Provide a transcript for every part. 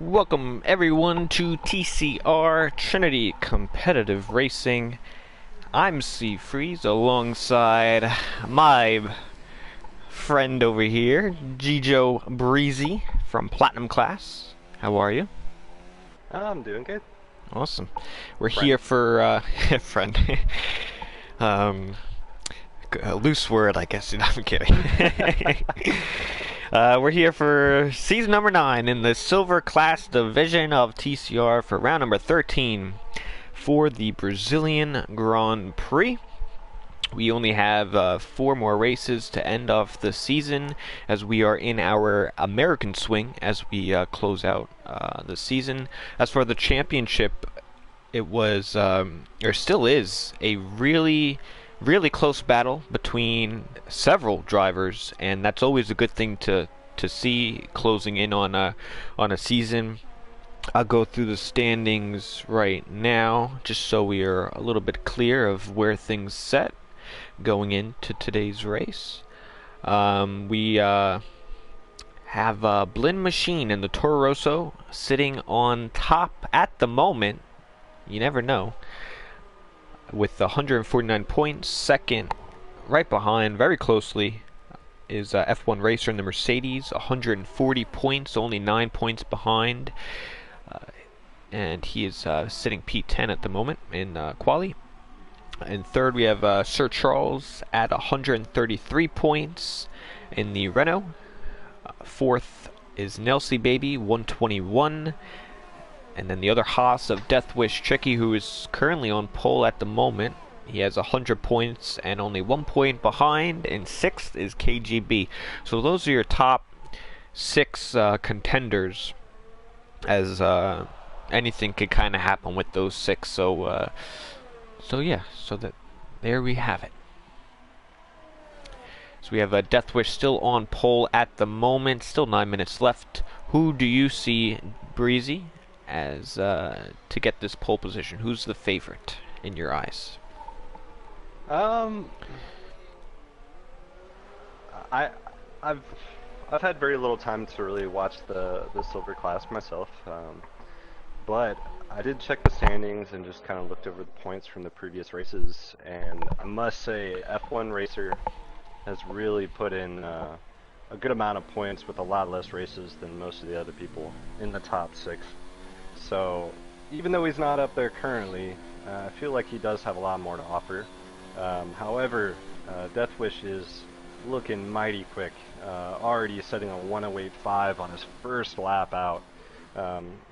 Welcome everyone to TCR Trinity Competitive Racing. I'm C Freeze alongside my friend over here, Gijo Breezy from Platinum Class. How are you? I'm doing good. Awesome. We're Friend. here for friend. um, a loose word, I guess. No, I'm kidding. We're here for season number 9 in the Silver Class Division of TCR for round number 13 for the Brazilian Grand Prix. We only have 4 more races to end off the season as we are in our American swing as we close out the season. As for the championship, it was, or still is, a really close battle between several drivers, and that's always a good thing to see closing in on a season. I'll go through the standings right now just so we are a little bit clear of where things set going into today's race. We have Blinn Machine and the Toro Rosso sitting on top at the moment. You never know. With 149 points. Second, right behind, very closely, is F1 Racer in the Mercedes, 140 points, only 9 points behind. And he is sitting P10 at the moment in quali. And third, we have Sir Charles at 133 points in the Renault. Fourth is Nelsie Baby, 121. And then the other Haas of Death Wish Tricky, who is currently on pole at the moment. He has 100 points and only 1 point behind. And sixth is KGB. So those are your top 6 contenders. As anything could kind of happen with those 6. So yeah. So that there we have it. So we have Death Wish still on pole at the moment. Still 9 minutes left. Who do you see, Breezy, as to get this pole position? Who's the favorite in your eyes? Um, I, I've had very little time to really watch the silver class myself. But I did check the standings and just kind of looked over the points from the previous races, and I must say F1 Racer has really put in a good amount of points with a lot less races than most of the other people in the top 6. So, even though he's not up there currently, I feel like he does have a lot more to offer. However, Death Wish is looking mighty quick. Already setting a 108.5 on his first lap out.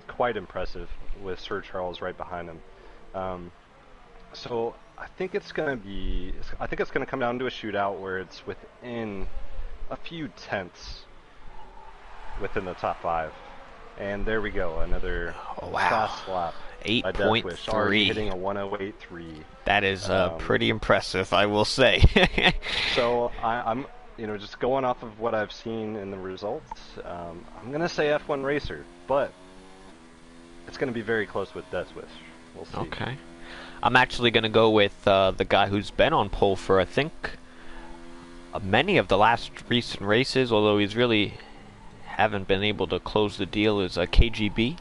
Quite impressive with Sir Charles right behind him. So I think it's gonna come down to a shootout where it's within a few tenths within the top 5. And there we go, another fast lap by Death Wish, already hitting a 108.3. That is pretty impressive, I will say. So I'm just going off of what I've seen in the results, I'm gonna say F1 Racer, but it's gonna be very close with Death Wish. We'll see. Okay. I'm actually gonna go with the guy who's been on pole for, I think, many of the last recent races, although he's really haven't been able to close the deal, is KGB.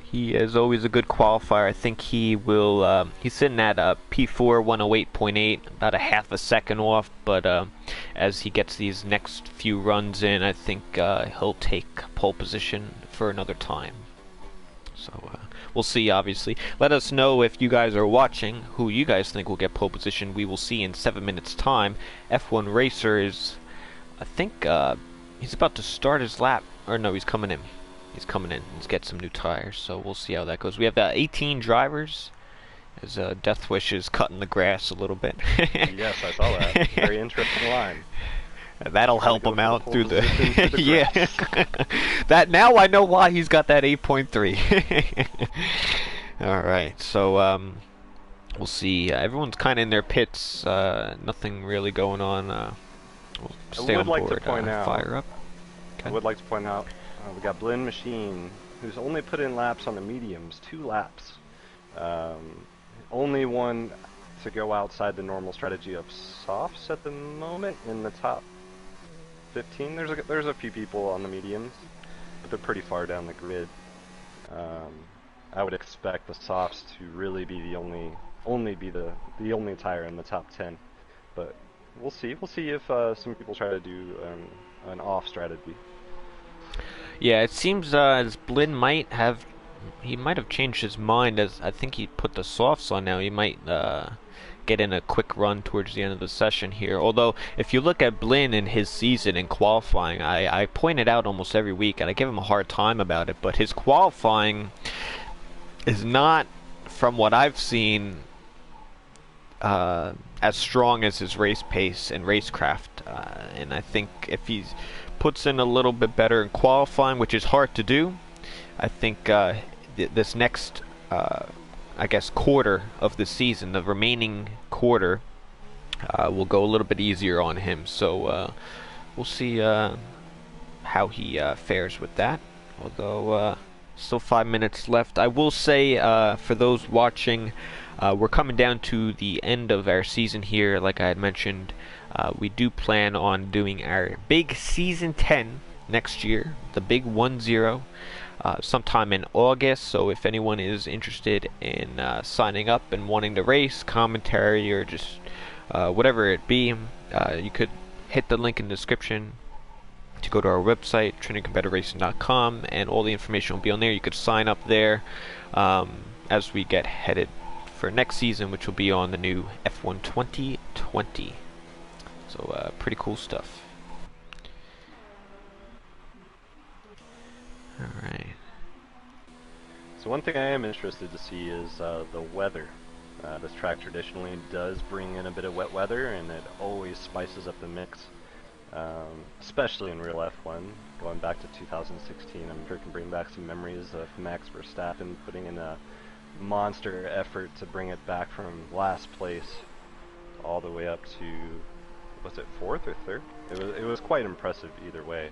He is always a good qualifier. I think he will, he's sitting at P4 108.8, about a half a second off, but as he gets these next few runs in, I think he'll take pole position for another time. So we'll see, obviously. Let us know if you guys are watching who you guys think will get pole position. We will see in 7 minutes time. F1 Racer is, I think, he's about to start his lap. Or no, he's coming in. He's coming in. He's getting some new tires, so we'll see how that goes. We have 18 drivers, as Death Wish is cutting the grass a little bit. Yes, I saw that. Very interesting line. That'll help him out through the yeah. That now I know why he's got that 8.3. All right, so we'll see. Everyone's kind of in their pits. Nothing really going on. We'll stay on board. Fire up. Okay. I would like to point out we got Blinn Machine, who's only put in laps on the mediums, 2 laps. Only one to go outside the normal strategy of softs at the moment in the top 15. There's a few people on the mediums. but they're pretty far down the grid. Um, I would expect the softs to really be the only tire in the top 10, but we'll see. We'll see if some people try to do an off strategy. Yeah, it seems as Blinn might have changed his mind, as I think he put the softs on now. He might get in a quick run towards the end of the session here. Although, if you look at Blinn in his season in qualifying, I point it out almost every week, and I give him a hard time about it, but his qualifying is not, from what I've seen, as strong as his race pace and racecraft. And I think if he puts in a little bit better in qualifying, which is hard to do, I think this next, I guess, quarter of the season, the remaining quarter, will go a little bit easier on him. So we'll see how he fares with that. Although still 5 minutes left. I will say, for those watching, we're coming down to the end of our season here. Like I had mentioned, we do plan on doing our big season 10 next year, the big 1-0, sometime in August. So if anyone is interested in signing up and wanting to race, commentary, or just whatever it be, you could hit the link in the description to go to our website, trinitycompetitorracing.com, and all the information will be on there. You could sign up there as we get headed for next season, which will be on the new F1 2020. So pretty cool stuff. Alright. So one thing I am interested to see is the weather. This track traditionally does bring in a bit of wet weather, and it always spices up the mix, especially in real F1. Going back to 2016, I'm sure it can bring back some memories of Max Verstappen putting in a monster effort to bring it back from last place all the way up to, was it 4th or 3rd? It was quite impressive either way.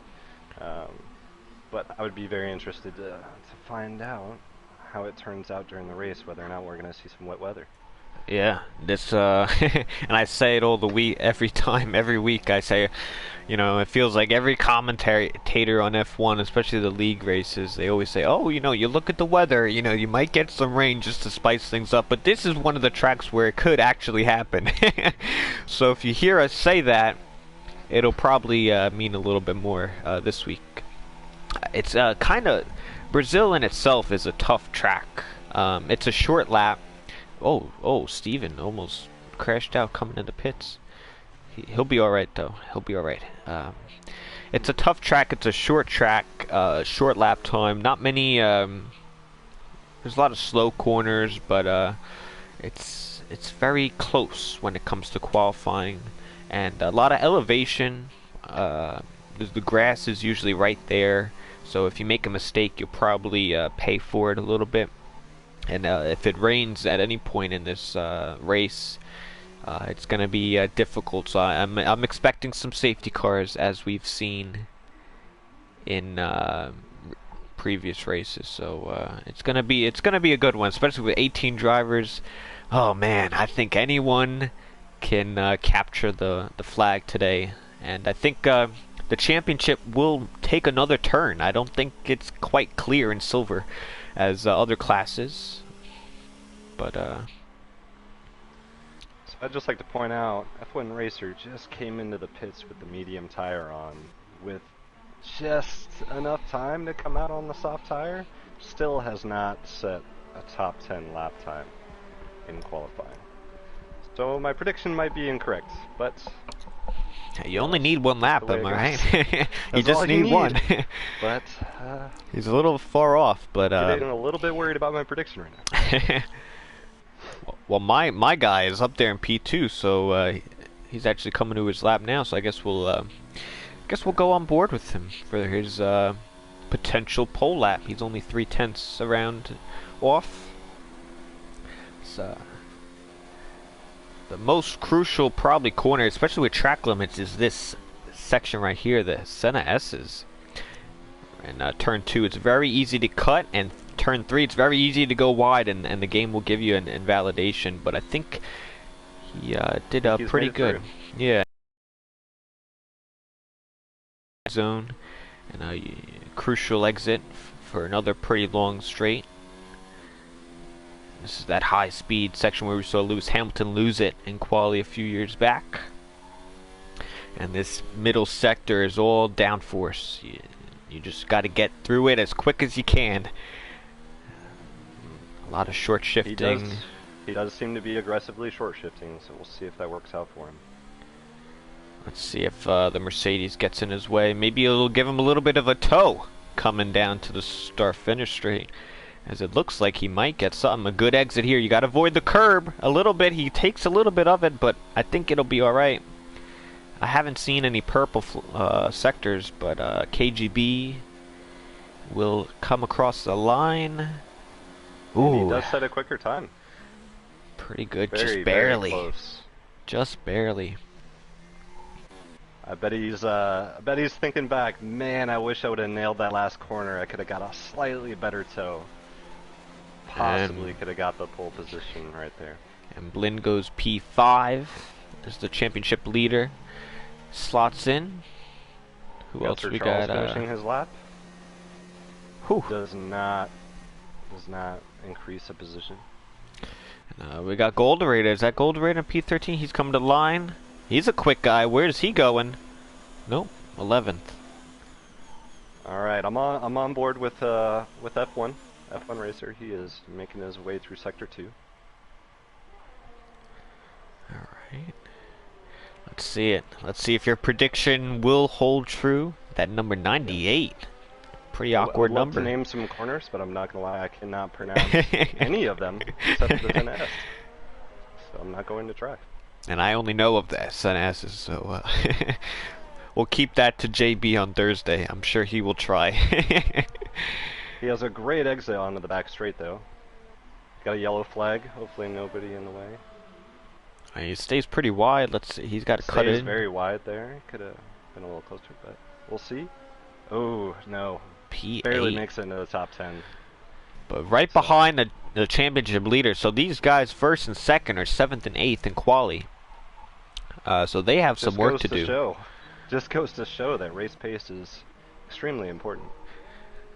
But I would be very interested to find out how it turns out during the race, whether or not we're going to see some wet weather. Yeah, this and I say it every week I say, it feels like every commentator on F1, especially the league races, they always say, oh, you look at the weather, you might get some rain just to spice things up, but this is one of the tracks where it could actually happen. So if you hear us say that, it'll probably mean a little bit more this week. It's Brazil in itself is a tough track. It's a short lap. Oh, Steven almost crashed out coming into pits. He'll be alright, though. He'll be alright. It's a tough track. It's a short track, short lap time. Not many, there's a lot of slow corners, but it's very close when it comes to qualifying. And a lot of elevation. The grass is usually right there. So if you make a mistake, you'll probably pay for it a little bit. And if it rains at any point in this race, it's going to be difficult. So I'm expecting some safety cars, as we've seen in previous races. So it's going to be a good one, especially with 18 drivers. Oh man, I think anyone can capture the flag today, and I think the championship will take another turn. I don't think it's quite clear in silver as other classes, but So I'd just like to point out, F1 Racer just came into the pits with the medium tire on, with just enough time to come out on the soft tire. Still has not set a top 10 lap time in qualifying. So my prediction might be incorrect, but you only need one lap, am I right? You just need one. But he's a little far off, but I'm getting a little bit worried about my prediction right now. Well, my guy is up there in P2, so he's actually coming to his lap now. So I guess we'll go on board with him for his potential pole lap. He's only 0.3 around off. So the most crucial probably corner, especially with track limits, is this section right here, the Senna S's. And turn 2, it's very easy to cut, and turn 3, it's very easy to go wide, and the game will give you an invalidation. But I think he did pretty good. Yeah. Zone, and crucial exit for another pretty long straight. This is that high-speed section where we saw Lewis Hamilton lose it in quali a few years back. And this middle sector is all downforce. You just got to get through it as quick as you can. A lot of short shifting. He does seem to be aggressively short shifting, so we'll see if that works out for him. Let's see if the Mercedes gets in his way. Maybe it'll give him a little bit of a tow coming down to the start-finish straight. As it looks like he might get something. A good exit here. You got to avoid the curb a little bit. He takes a little bit of it, but I think it'll be alright. I haven't seen any purple sectors, but KGB will come across the line. Ooh, and he does set a quicker time. Pretty good, Very, just barely. very close. Just barely. I bet he's thinking back. Man, I wish I would have nailed that last corner. I could have got a slightly better toe. Possibly could have got the pole position right there. And Blinn goes P5 as the championship leader. Slots in. Who else we got? Finishing his lap. Who does not increase a position. We got Golderate. Is that Golderate on P13? He's coming to line. He's a quick guy. Where's he going? Nope, 11th. All right, I'm on board with F1 Racer. He is making his way through Sector 2. All right. Let's see it. Let's see if your prediction will hold true. That number 98. Pretty awkward number. I'd love to name some corners, but I'm not gonna lie, I cannot pronounce any of them except for the 10S. So I'm not going to try. And I only know of the SNSs, so we'll keep that to JB on Thursday. I'm sure he will try. He has a great exit onto the back straight, though. Got a yellow flag. Hopefully nobody in the way. He stays pretty wide. Let's see. He's got to cut in. Stays very wide there. Could have been a little closer, but we'll see. Oh, no. P8. Barely makes it into the top 10. But right behind the championship leader. So these guys, first and second, are 7th and 8th in quali. So they have some work to do. Just goes to show that race pace is extremely important.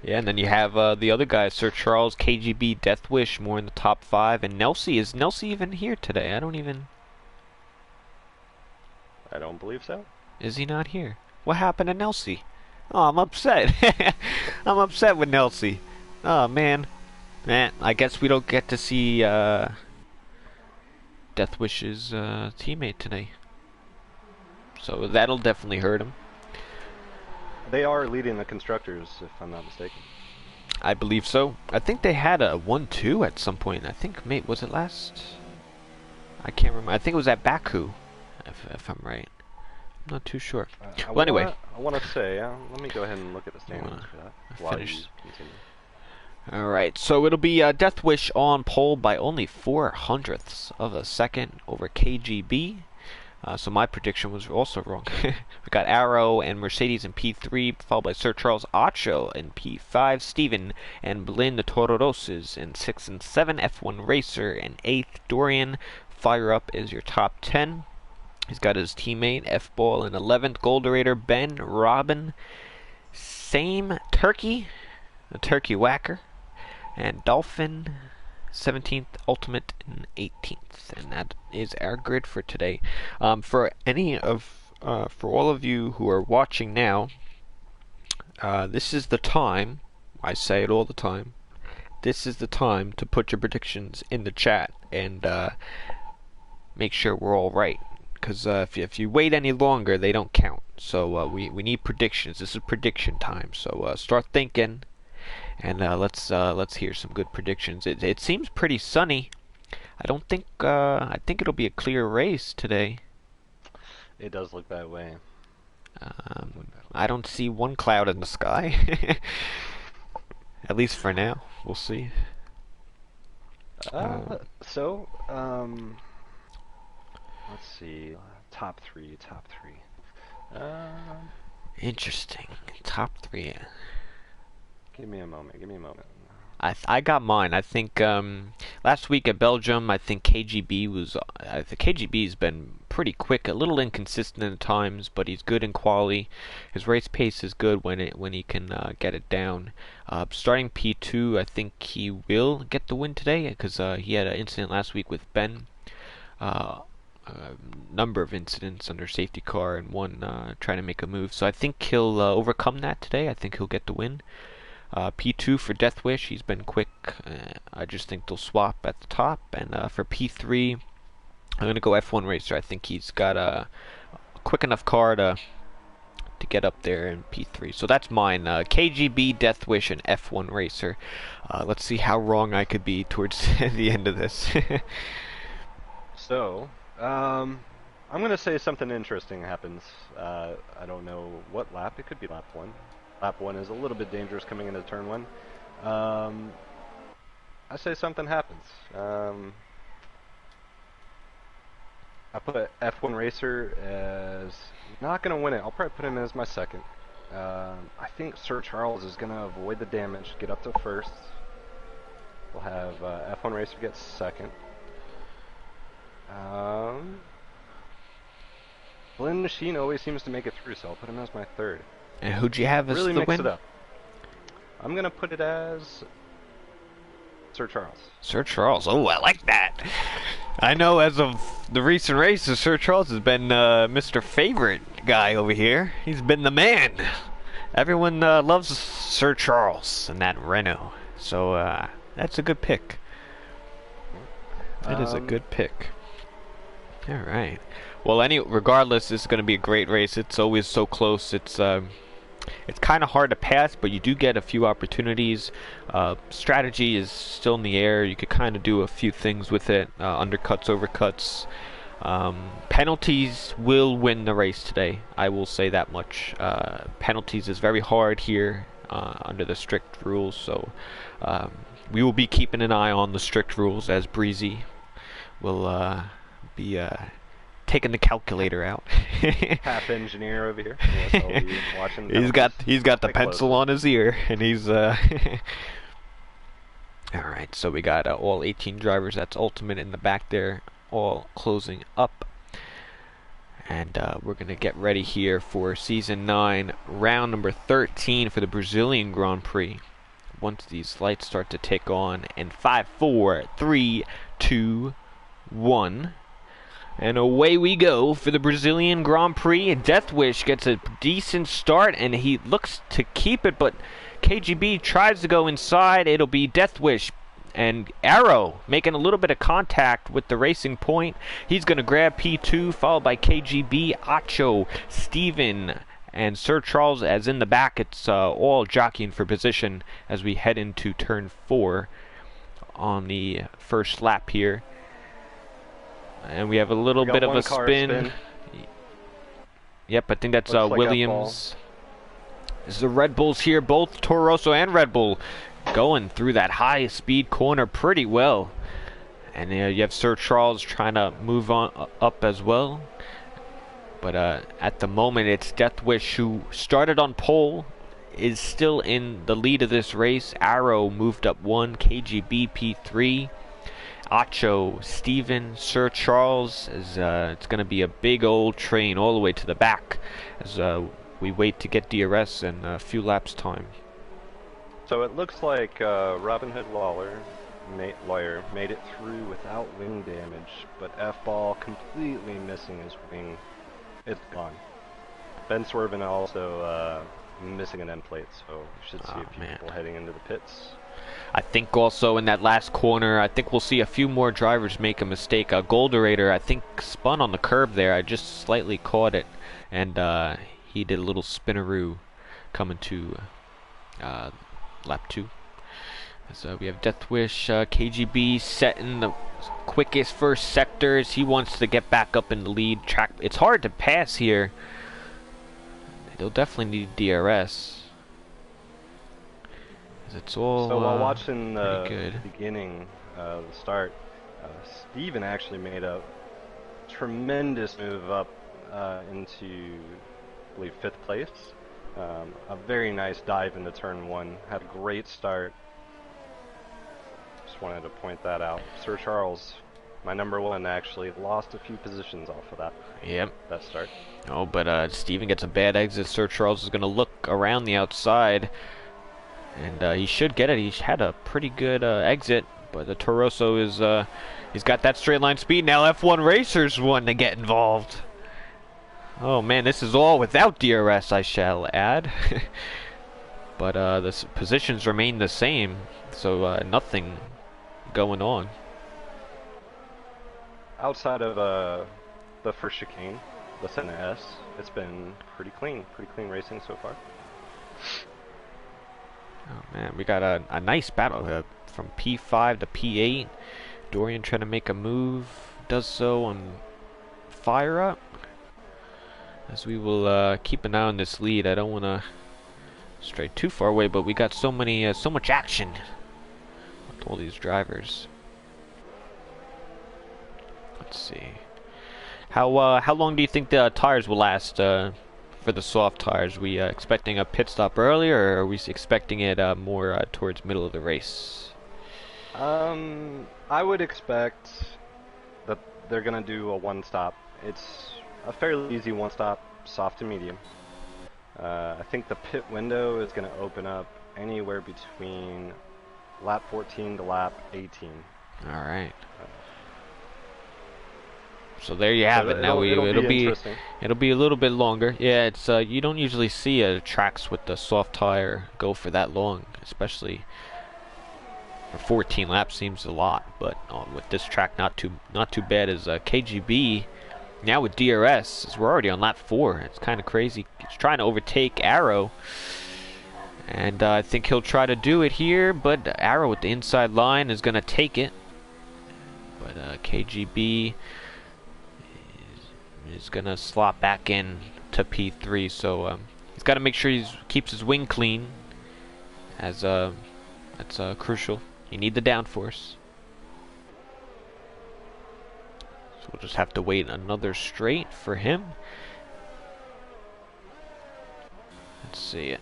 Yeah, and then you have the other guys, Sir Charles, KGB, Death Wish, more in the top 5. And Nelsie, is Nelsie even here today? I don't believe so. Is he not here? What happened to Nelsie? Oh, I'm upset. I'm upset with Nelsie. Oh, man. Man, I guess we don't get to see Death Wish's teammate today. So that'll definitely hurt him. They are leading the constructors, if I'm not mistaken. I believe so. I think they had a 1-2 at some point. I think, mate, was it last? I can't remember. I think it was at Baku, if I'm right. I'm not too sure. Well, anyway. I want to say, let me go ahead and look at the standings for that while you continue. Alright, so it'll be Death Wish on pole by only 0.04 of a second over KGB. So my prediction was also wrong. We got Arrow and Mercedes in P3, followed by Sir Charles Ocho in P5, Steven and Blinn the Tororoses in 6 and 7, F1 Racer in 8th, Dorian Fire Up is your top 10. He's got his teammate F-Ball in 11th, Golderator, Ben, Robin, same Turkey, the Turkey Whacker, and Dolphin 17th, Ultimate in 18th, and that is our grid for today. For all of you who are watching now, this is the time. I say it all the time. This is the time to put your predictions in the chat and make sure we're all right. Because if you wait any longer, they don't count. So we need predictions. This is prediction time. So start thinking. And let's hear some good predictions. It seems pretty sunny. I think it'll be a clear race today. It does look that way. I don't see one cloud in the sky. At least for now. We'll see. Let's see. Top three. Interesting. Top 3. Give me a moment. I got mine. I think last week at Belgium, I think KGB was. The KGB's been pretty quick, a little inconsistent at times, but he's good in quality. His race pace is good when he can get it down. Starting P2, I think he will get the win today because he had an incident last week with Ben. A number of incidents under safety car and one trying to make a move. So I think he'll overcome that today. I think he'll get the win. P2 for Death Wish, he's been quick. I just think they'll swap at the top. And for P3, I'm going to go F1 Racer. I think he's got a quick enough car to get up there in P3. So that's mine. KGB, Death Wish, and F1 Racer. Let's see how wrong I could be towards the end of this. So, I'm gonna say something interesting happens. I don't know what lap. It could be lap 1. Lap 1 is a little bit dangerous coming into turn 1. I say something happens. I put F1 Racer as not gonna win it. I'll probably put him as my second. I think Sir Charles is gonna avoid the damage, get up to first. We'll have F1 Racer get second. Blend Machine always seems to make it through, so I'll put him as my third. And who'd you have as Really the mix win? it up. I'm gonna put it as Sir Charles. Sir Charles. Oh, I like that. I know as of the recent races, Sir Charles has been Mr. Favorite guy over here. He's been the man. Everyone loves Sir Charles and that Renault. So that's a good pick. That is a good pick. All right. Well, regardless, this is going to be a great race. It's always so close. It's kind of hard to pass, but you do get a few opportunities. Strategy is still in the air. You could kind of do a few things with it. Undercuts, overcuts. Penalties will win the race today. I will say that much. Penalties is very hard here under the strict rules. So we will be keeping an eye on the strict rules as Breezy will be taking the calculator out. Half engineer over here. Yes, I'll be watching. He's got the pencil close. on his ear, and he's all right. So we got all 18 drivers. That's Ultimate in the back there, all closing up, and we're gonna get ready here for Season 9, round number 13 for the Brazilian Grand Prix. Once these lights start to tick on, and 5, 4, 3, 2, 1. And away we go for the Brazilian Grand Prix. Death Wish gets a decent start, and he looks to keep it, but KGB tries to go inside. It'll be Death Wish and Arrow making a little bit of contact with the Racing Point. He's going to grab P2, followed by KGB, Acho, Steven, and Sir Charles as in the back. It's all jockeying for position as we head into turn 4 on the first lap here. And we have a little bit of a spin. Yep, I think that's Looks like Williams. This is the Red Bulls here, both Toro Rosso and Red Bull going through that high speed corner pretty well. And you have Sir Charles trying to move on up as well. But at the moment, it's Death Wish, who started on pole, is still in the lead of this race. Arrow moved up 1, KGB P3. Acho, Steven, Sir Charles, is it's going to be a big old train all the way to the back as we wait to get DRS in a few laps time. So it looks like Robin Hood Lawyer made it through without wing damage, but F-Ball completely missing his wing. It's gone. Ben Swervin also missing an end plate, so we should see a few people heading into the pits. I think also in that last corner, I think we'll see a few more drivers make a mistake. Golderator, I think, spun on the curb there. I just slightly caught it, and he did a little spinaroo coming to lap 2. So we have Death Wish, KGB setting the quickest first sectors. He wants to get back up in the lead track. It's hard to pass here. They'll definitely need DRS. It's all so while watching the beginning, the start, Steven actually made a tremendous move up into, I believe, 5th place. A very nice dive into turn 1. Had a great start. Just wanted to point that out. Sir Charles, my number one, actually lost a few positions off of Yep. that start. Oh, but Steven gets a bad exit. Sir Charles is going to look around the outside, and he should get it. He had a pretty good exit, but the Torosso is he's got that straight line speed. Now F1 Racers want to get involved. Oh man, this is all without DRS, I shall add. But the positions remain the same, so nothing going on. Outside of the first chicane, the Senna S, it's been pretty clean racing so far. Oh man, we got a nice battle from P5 to P8. Dorian trying to make a move, does so on fire up. As we will keep an eye on this lead. I don't want to stray too far away, but we got so much action with all these drivers. Let's see. How long do you think the tires will last for the soft tires? We expecting a pit stop earlier, or are we expecting it more towards middle of the race? I would expect that they're gonna do a one stop. It's a fairly easy one stop, soft to medium. I think the pit window is gonna open up anywhere between lap 14 to lap 18. All right. So there you have it. Now it'll be a little bit longer. Yeah, it's you don't usually see tracks with the soft tire go for that long, especially for 14 laps seems a lot. But with this track, not too bad. As KGB now with DRS, as we're already on lap 4. It's kind of crazy. He's trying to overtake Arrow, and I think he'll try to do it here. But Arrow with the inside line is going to take it. But KGB is gonna slot back in to P3, so he's got to make sure he keeps his wing clean, as that's crucial. You need the downforce. So we'll just have to wait another straight for him. Let's see it.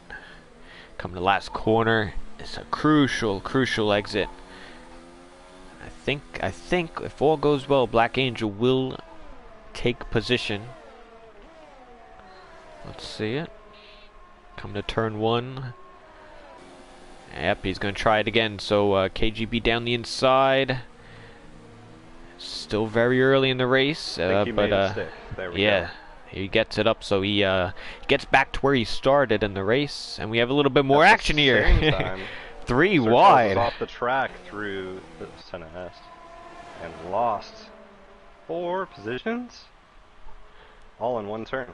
Coming to last corner. It's a crucial exit. I think if all goes well, Black Angel will take position. Let's see it. Come to turn 1. Yep, he's going to try it again. So KGB down the inside. Still very early in the race. I think he made a mistake. There we go. He gets it up, so he gets back to where he started in the race, and we have a little bit more action here. 3 wide. Off the track through the Senna S and lost 4 positions, all in one turn,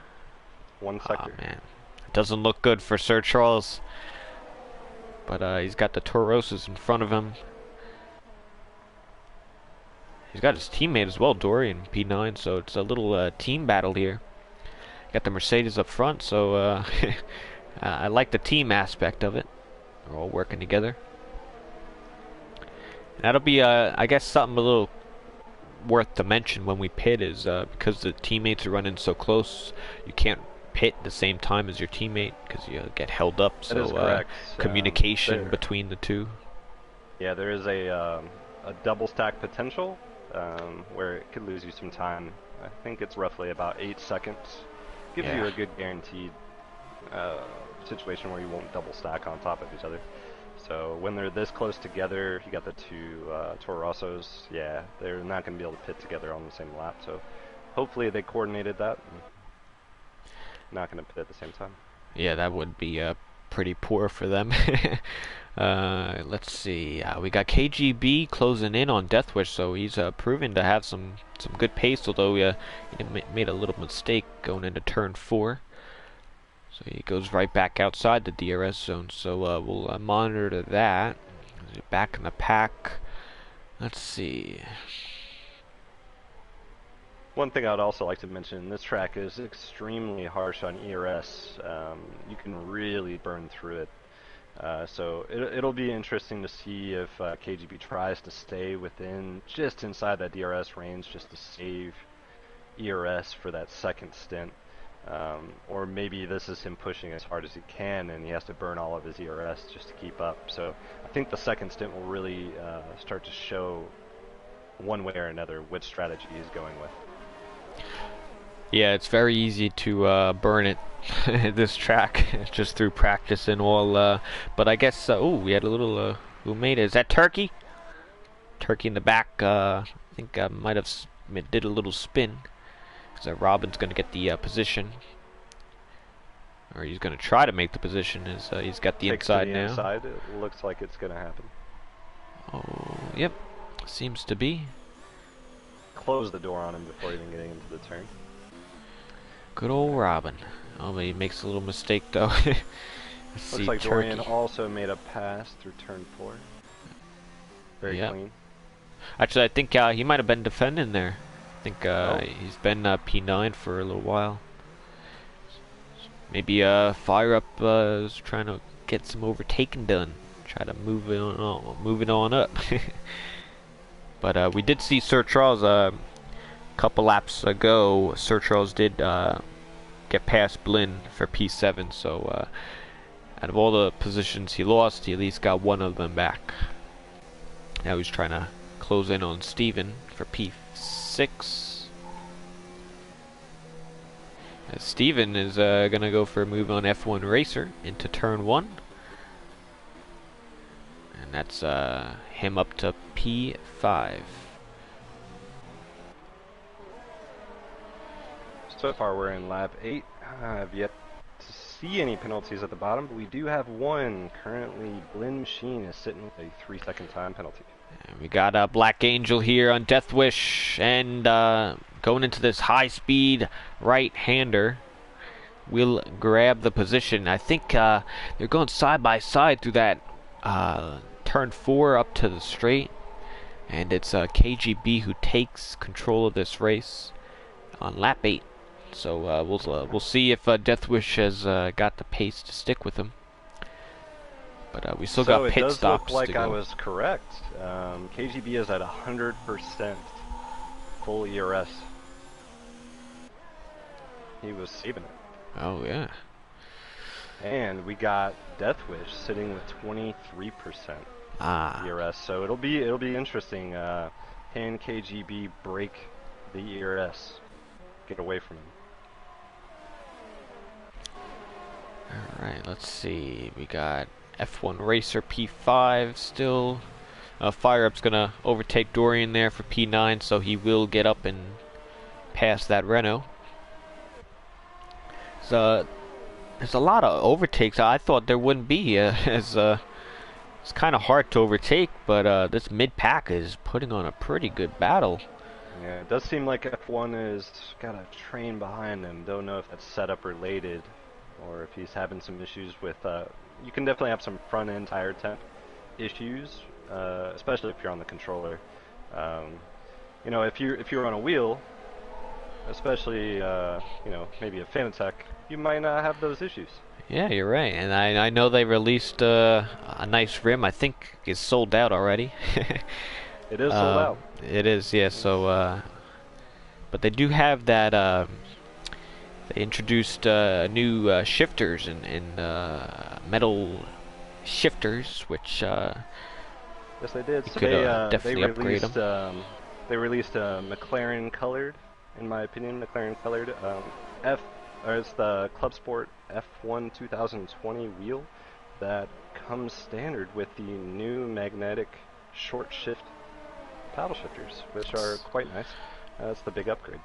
one sector. Oh man, it doesn't look good for Sir Charles. But he's got the Toroses in front of him. He's got his teammate as well, Dorian, P9. So it's a little team battle here. Got the Mercedes up front, so I like the team aspect of it. They're all working together. That'll be, I guess, something a little worth to mention when we pit is because the teammates are running so close, you can't pit the same time as your teammate because you get held up. That is correct. Communication between the two. Yeah, there is a double stack potential where it could lose you some time. I think it's roughly about 8 seconds. Gives you a good guaranteed situation where you won't double stack on top of each other. So when they're this close together, you got the 2 Torossos, yeah, they're not going to be able to pit together on the same lap. So hopefully they coordinated that. Not going to pit at the same time. Yeah, that would be pretty poor for them. Let's see. We got KGB closing in on Deathwish, so he's proven to have some good pace, although he made a little mistake going into turn 4. So he goes right back outside the DRS zone. So we'll monitor that. Back in the pack. Let's see. One thing I would also like to mention, this track is extremely harsh on ERS. You can really burn through it. So it'll be interesting to see if KGB tries to stay within, just inside that DRS range, just to save ERS for that second stint. Or maybe this is him pushing as hard as he can, and he has to burn all of his ERS just to keep up. So I think the second stint will really start to show one way or another which strategy he's going with. Yeah, it's very easy to burn it this track just through practice and all. But I guess oh, we had a little who made it? Is that Turkey? Turkey in the back. I think might have did a little spin. So Robin's going to get the position, or he's going to try to make the position. He's got the inside now. Inside. It looks like it's going to happen. Oh, yep, seems to be. Close the door on him before even getting into the turn. Good old Robin. Oh, but he makes a little mistake though. Looks like Dorian also made a pass through turn 4. Very clean. Actually, I think he might have been defending there. I think he's been P9 for a little while. Maybe Fire Up is trying to get some overtaking done. Try to move it on up. But we did see Sir Charles a couple laps ago. Sir Charles did get past Blinn for P7, so out of all the positions he lost, he at least got one of them back. Now he's trying to close in on Steven for P6. Steven is going to go for a move on F1 Racer into turn 1. And that's him up to P5. So far we're in lap 8. I've yet to see any penalties at the bottom, but we do have one. Currently, Blinn Machine is sitting with a 3-second time penalty. And we got a Black Angel here on Death Wish, and going into this high-speed right-hander will grab the position. I think they're going side by side through that turn 4 up to the straight, and it's KGB who takes control of this race on lap 8. So we'll see if Death Wish has got the pace to stick with him. But we still got pit stops to go. So it does look like I was correct. KGB is at 100% full ERS. He was saving it. Oh yeah. And we got Death Wish sitting with 23% ERS. So it'll be interesting. Can KGB break the ERS? Get away from him. Alright, let's see. We got F1 Racer P5 still. Fire Up's gonna overtake Dorian there for P9, so he will get up and pass that Renault. So there's a lot of overtakes. I thought there wouldn't be, it's kind of hard to overtake, but this mid-pack is putting on a pretty good battle. Yeah, it does seem like F1 is got a train behind him. Don't know if that's setup related or if he's having some issues with. You can definitely have some front end tire temp issues, especially if you're on the controller. You know, if you're on a wheel, especially you know, maybe a Fanatec, you might not have those issues. Yeah, you're right, and I know they released a nice rim. I think it's sold out already. It is sold out. It is, yeah. So, but they do have that. They introduced new shifters and metal shifters, which yes, they did. So could definitely upgrade them. They released a McLaren colored, in my opinion, McLaren colored it's the Club Sport F1 2020 wheel that comes standard with the new magnetic short shift paddle shifters, which are quite nice. That's the big upgrade.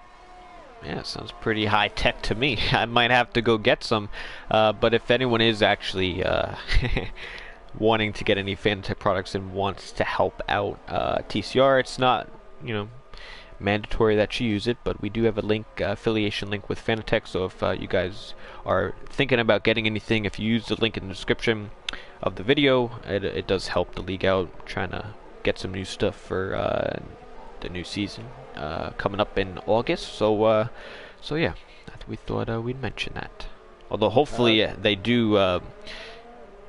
Yeah, sounds pretty high tech to me. I might have to go get some, but if anyone is actually wanting to get any Fanatec products and wants to help out TCR, it's not, you know, mandatory that you use it, but we do have a link, affiliation link with Fanatec, so if you guys are thinking about getting anything, if you use the link in the description of the video, it does help the league out, trying to get some new stuff for the new season coming up in August. So yeah, we thought we'd mention that. Although hopefully they do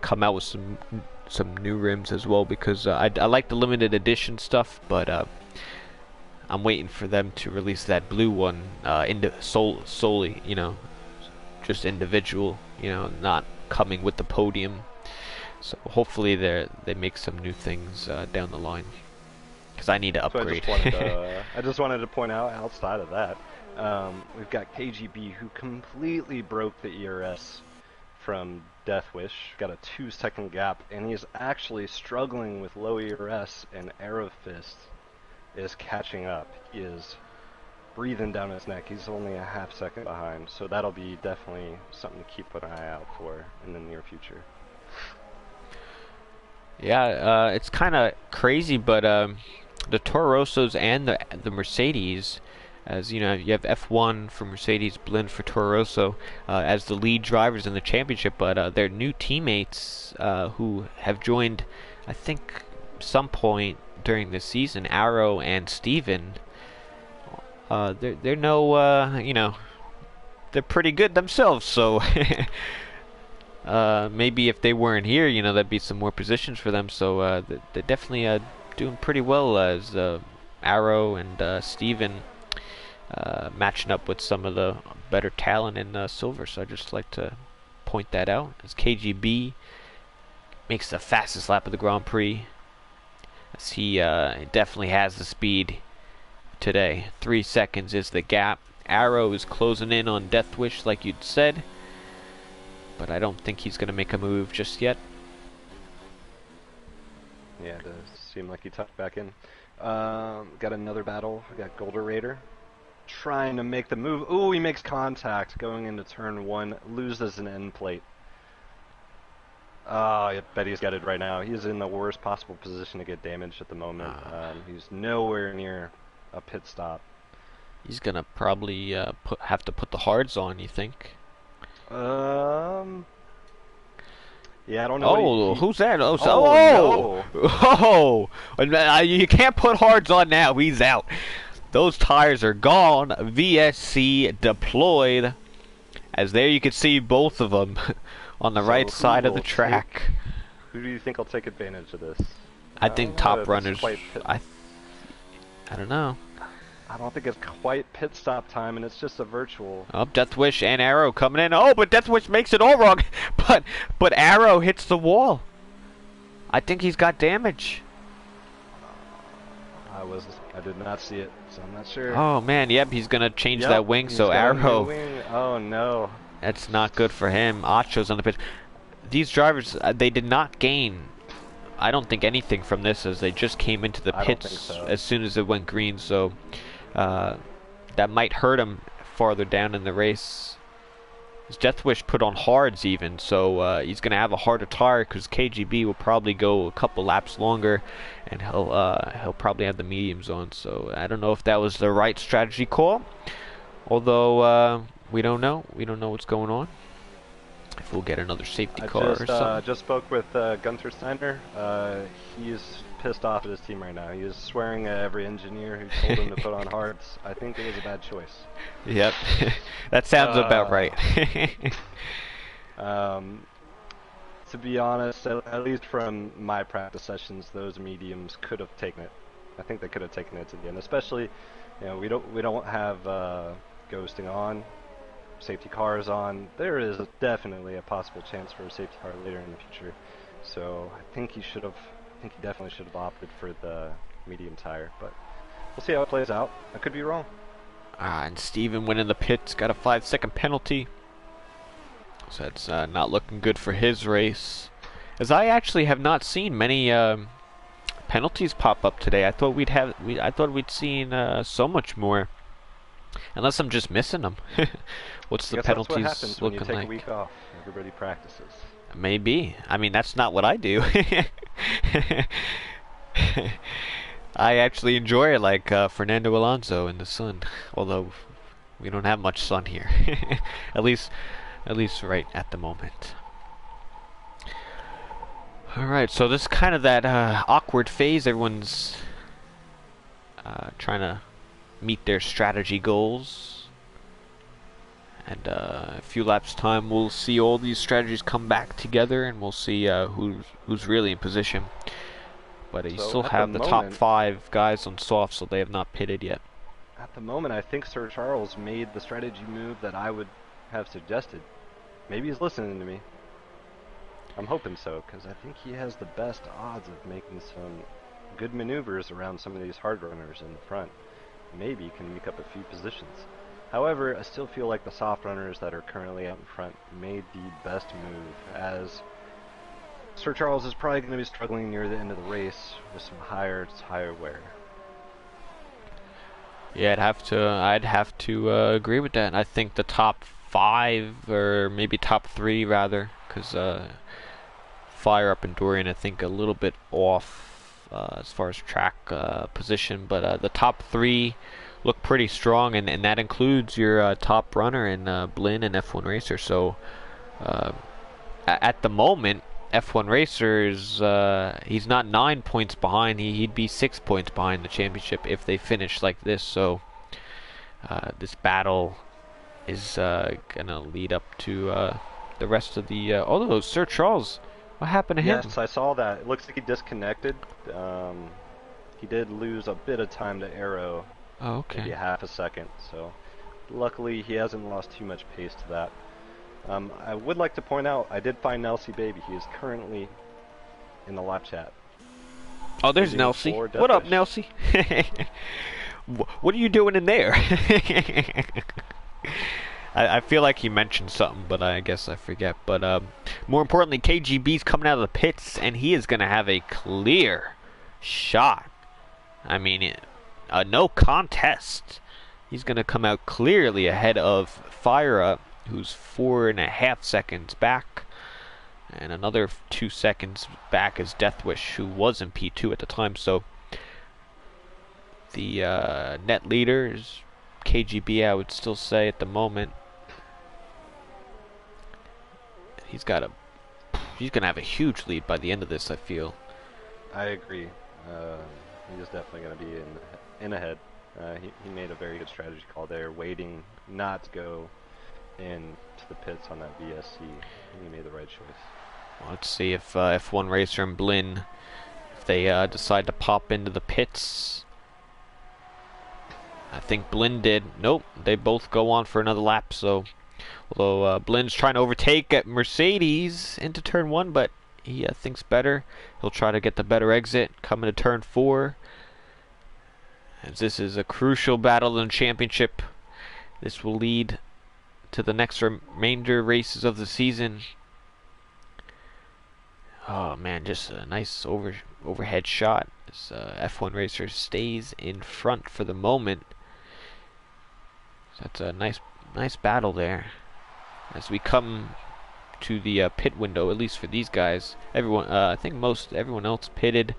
come out with some new rims as well, because I like the limited edition stuff, but I'm waiting for them to release that blue one solely, you know, just individual, you know, not coming with the podium. So hopefully they make some new things down the line, because I need to So upgrade. I just wanted to point out, outside of that, we've got KGB, who completely broke the ERS from Death Wish, got a 2-second gap, and he's actually struggling with low ERS, and Arrow Fist is catching up. He is breathing down his neck. He's only a half second behind, so that'll be definitely something to keep an eye out for in the near future. Yeah, it's kind of crazy, but the Toro Rossos and the Mercedes, as you know, you have F1 for Mercedes, Blinn for Toro Rosso as the lead drivers in the championship, but their new teammates who have joined, I think, some point during the season, Arrow and Steven, they're no, you know, they're pretty good themselves, so maybe if they weren't here, you know, that'd be some more positions for them. So they're definitely doing pretty well as Arrow and Steven matching up with some of the better talent in silver. So I just like to point that out as KGB makes the fastest lap of the Grand Prix, as he definitely has the speed today. 3 seconds is the gap. Arrow is closing in on Death Wish, like you'd said, but I don't think he's going to make a move just yet. Yeah, it does seem like he tucked back in. Got another battle. We got Golder Raider trying to make the move. Ooh, he makes contact going into turn 1, loses an end plate. Oh, I bet he's got it right now. He's in the worst possible position to get damaged at the moment. He's nowhere near a pit stop. He's going to probably have to put the hards on, you think? Yeah, I don't know. Oh, who's that? Oh, no. You can't put hards on now. He's out. Those tires are gone. VSC deployed. As there you can see both of them on the right side of the track. Who do you think will take advantage of this? I think top runners. I don't know. I don't think it's quite pit stop time, and it's just a virtual. Oh, Death Wish and Arrow coming in. Oh, but Death Wish makes it all wrong. But Arrow hits the wall. I think he's got damage. I did not see it, so I'm not sure. Oh man, yep, he's gonna change that wing. So Arrow. Oh no. That's not good for him. Acho's on the pitch. These drivers, they did not gain, I don't think, anything from this, as they just came into the pits as soon as it went green. So that might hurt him farther down in the race. His Death Wish put on hards even, so he's going to have a harder tire, because KGB will probably go a couple laps longer, and he'll probably have the mediums on. So I don't know if that was the right strategy call, although we don't know. We don't know what's going on. If we'll get another safety car or something. I just spoke with Gunther Steiner. He's pissed off at his team right now. He is swearing at every engineer who told him to put on hards. I think it was a bad choice. Yep, that sounds about right. To be honest, at least from my practice sessions, those mediums could have taken it. I think they could have taken it to the end. Especially, you know, we don't have ghosting on. Safety cars on. There is definitely a possible chance for a safety car later in the future. So I think he definitely should have opted for the medium tire, but we'll see how it plays out. I could be wrong. And Steven went in the pits, got a 5-second penalty. So that's not looking good for his race. As I actually have not seen many penalties pop up today. I thought we'd seen so much more. Unless I'm just missing them. What's the penalties that's what happens when you take like? a week off. Everybody practices. Maybe. I mean, that's not what I do. I actually enjoy it, like Fernando Alonso in the sun. Although we don't have much sun here, at least right at the moment. All right, so this is kind of that awkward phase. Everyone's trying to meet their strategy goals, and a few laps time we'll see all these strategies come back together, and we'll see who's really in position. But you still have the top 5 guys on soft, so they have not pitted yet. At the moment, I think Sir Charles made the strategy move that I would have suggested. maybe he's listening to me. I'm hoping so, because I think he has the best odds of making some good maneuvers around some of these hard runners in the front. Maybe can make up a few positions. However, I still feel like the soft runners that are currently out in front made the best move, as Sir Charles is probably going to be struggling near the end of the race with some higher tire wear. Yeah, I'd have to agree with that. I think the top 5, or maybe top 3 rather, because Fire Up and Dorian, I think a little bit off as far as track position, but the top 3 look pretty strong, and that includes your top runner in Blinn and F1 Racer. So at the moment, F1 Racers, he's not 9 points behind. He'd be 6 points behind the championship if they finish like this. So this battle is gonna lead up to the rest of the. Although Sir Charles, what happened to him? Yes, I saw that. It looks like he disconnected. He did lose a bit of time to aero. Oh, okay. Maybe half a second. So luckily he hasn't lost too much pace to that. I would like to point out, I did find Nelsie Baby. He is currently in the live chat. Oh, there's Nelsie. What up, Nelsie? What are you doing in there? I feel like he mentioned something, but I guess I forget. But more importantly, KGB's coming out of the pits, and he is going to have a clear shot. I mean, no contest. He's going to come out clearly ahead of Fire Up, who's 4.5 seconds back, and another 2 seconds back is Deathwish, who was in P2 at the time. So the net leader is KGB, I would still say at the moment. He's gonna have a huge lead by the end of this, I feel. I agree. He is definitely going to be in ahead. He made a very good strategy call there, waiting not to go into the pits on that VSC. He made the right choice. Well, let's see if F1 Racer and Blinn, if they decide to pop into the pits. I think Blinn did. Nope, they both go on for another lap. So, although Blinn's trying to overtake at Mercedes into turn 1, but he thinks better. He'll try to get the better exit coming to turn 4. As this is a crucial battle in the championship, this will lead to the next remainder races of the season. Oh man, just a nice overhead shot. This F1 Racer stays in front for the moment. So that's a nice battle there. As we come to the pit window, at least for these guys, everyone, I think everyone else pitted,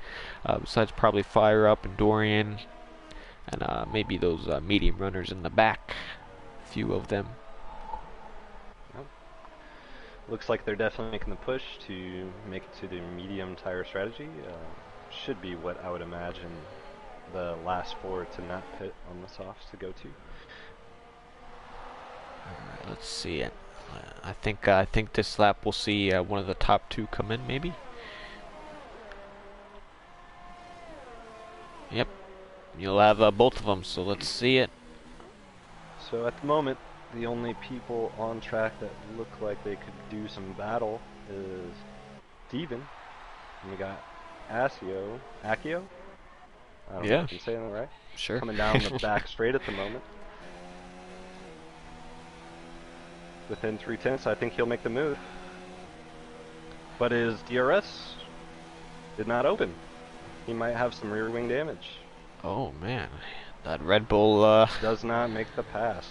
besides probably Fire Up and Dorian, and maybe those medium runners in the back. A few of them. Looks like they're definitely making the push to make it to the medium tire strategy. Should be what I would imagine the last 4 to not pit on the softs to go to. Alright, let's see it. I think this lap we'll see one of the top 2 come in, maybe. Yep, you'll have both of them. So let's see it. So at the moment, the only people on track that look like they could do some battle is Steven, and we got Akio. I don't know if I'm saying that right. Sure. Coming down the back straight at the moment. Within 3/10, I think he'll make the move. But his DRS did not open. He might have some rear wing damage. Oh man, that Red Bull does not make the pass.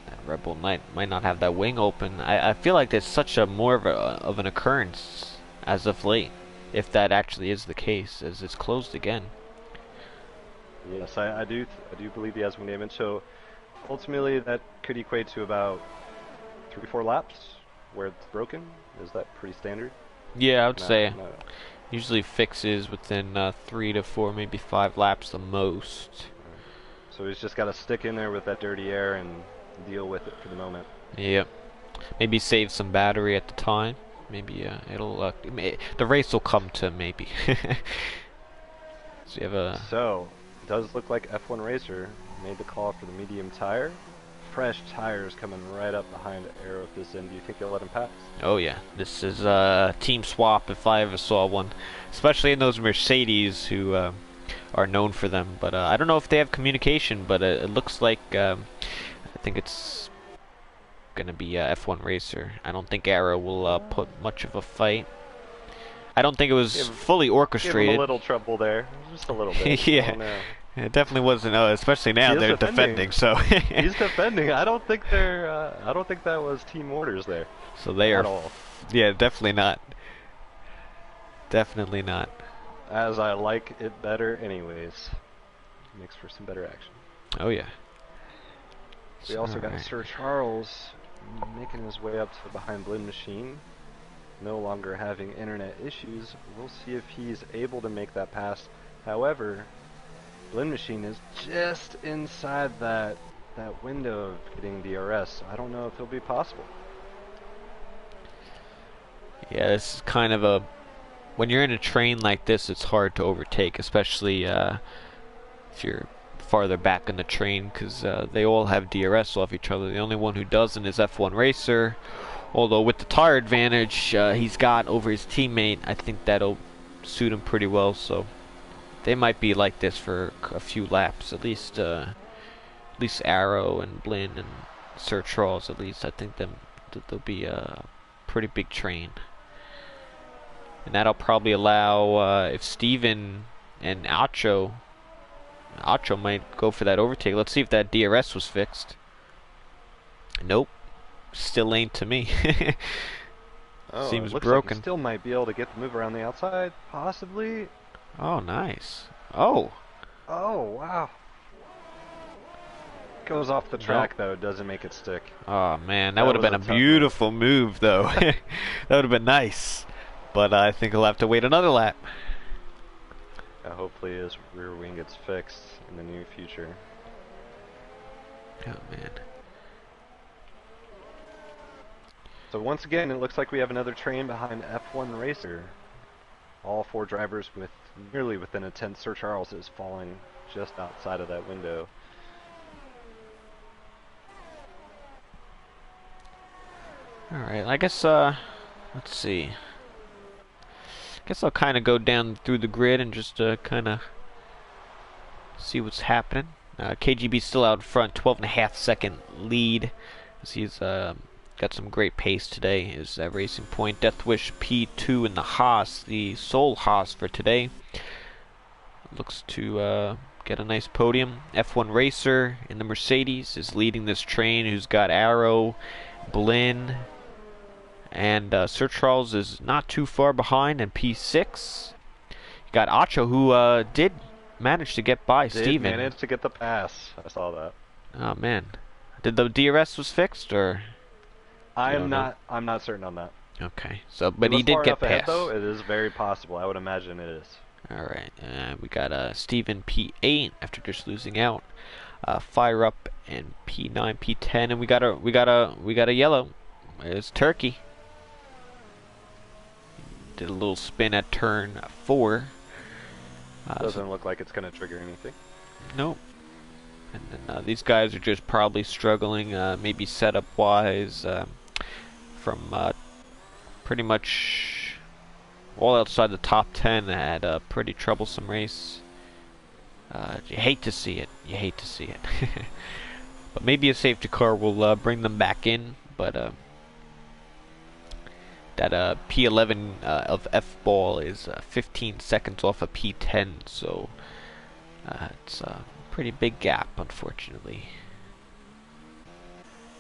That Red Bull might not have that wing open. I feel like there's such a more of an occurrence as of late, if that actually is the case, as it's closed again. Yes, I do believe he has wing damage. So ultimately, that could equate to about 3-4 laps where it's broken. Is that pretty standard? Yeah, I would say. Usually fixes within 3 to 4, maybe 5 laps the most. So he's just got to stick in there with that dirty air and deal with it for the moment. Yep. Maybe save some battery at the time. Maybe it'll the race will come to maybe. So you have a. So it does look like F1 Racer made the call for the medium tire fresh tires coming right up behind Arrow at this end. Do you think they'll let him pass? Oh yeah, this is a team swap if I ever saw one, especially in those Mercedes who are known for them. But I don't know if they have communication, but it looks like I think it's gonna be a F1 racer. I don't think Arrow will put much of a fight. I don't think it was fully orchestrated. Give him a little trouble there, just a little bit. Yeah. Oh, no. It definitely wasn't, especially now they're defending. So he's defending. I don't think they're. I don't think that was team orders there. So they at are. All. Yeah, definitely not. Definitely not. As I like it better, anyways. Makes for some better action. Oh yeah. We also got Sir Charles making his way up to behind Blend Machine. No longer having internet issues. We'll see if he's able to make that pass. However, Blend Machine is just inside that window of getting DRS. I don't know if it'll be possible. Yeah, this is kind of a... When you're in a train like this, it's hard to overtake, especially if you're farther back in the train, because they all have DRS off each other. The only one who doesn't is F1 Racer. Although with the tire advantage he's got over his teammate, I think that'll suit him pretty well. So they might be like this for a few laps, at least Arrow and Blinn and Sir Charles. At least I think they'll be a pretty big train, and that'll probably allow if Steven and Acho might go for that overtake. Let's see if that DRS was fixed. Nope. Still ain't to me. Oh, seems looks broken. Like he still might be able to get the move around the outside, possibly. Oh, nice. Oh. Oh, wow. Goes off the track though, doesn't make it stick. Oh man, that would have been a beautiful move though. That would have been nice. But I think he'll have to wait another lap. Hopefully his rear wing gets fixed in the near future. Oh man. So once again, it looks like we have another train behind F1 Racer. All four drivers with nearly within a tenth. Sir Charles is falling just outside of that window. Alright, I guess, let's see. I guess I'll kind of go down through the grid and just kind of see what's happening. KGB still out front, 12.5 second lead. As he's got some great pace today. His Racing Point Deathwish P2 in the Haas, the sole Haas for today. Looks to get a nice podium. F1 Racer in the Mercedes is leading this train, who's got Arrow, Blinn, and Sir Charles is not too far behind in P6. You got Acho, who did manage to get by Steven. Did manage to get the pass. I saw that. Oh man, did the DRS was fixed or? I'm not certain on that. Okay, so but he did get past. Though it is very possible. I would imagine it is. All right, we got Steven P8 after just losing out. Fire Up and P9, P10, and we got a yellow. It's Turkey. Did a little spin at turn 4. Doesn't look like it's going to trigger anything. Nope. And then these guys are just probably struggling, maybe setup wise, from pretty much all outside the top 10. Had a pretty troublesome race. You hate to see it. You hate to see it. But maybe a safety car will bring them back in. But that P11 of F-ball is 15 seconds off of P10, so it's a pretty big gap, unfortunately.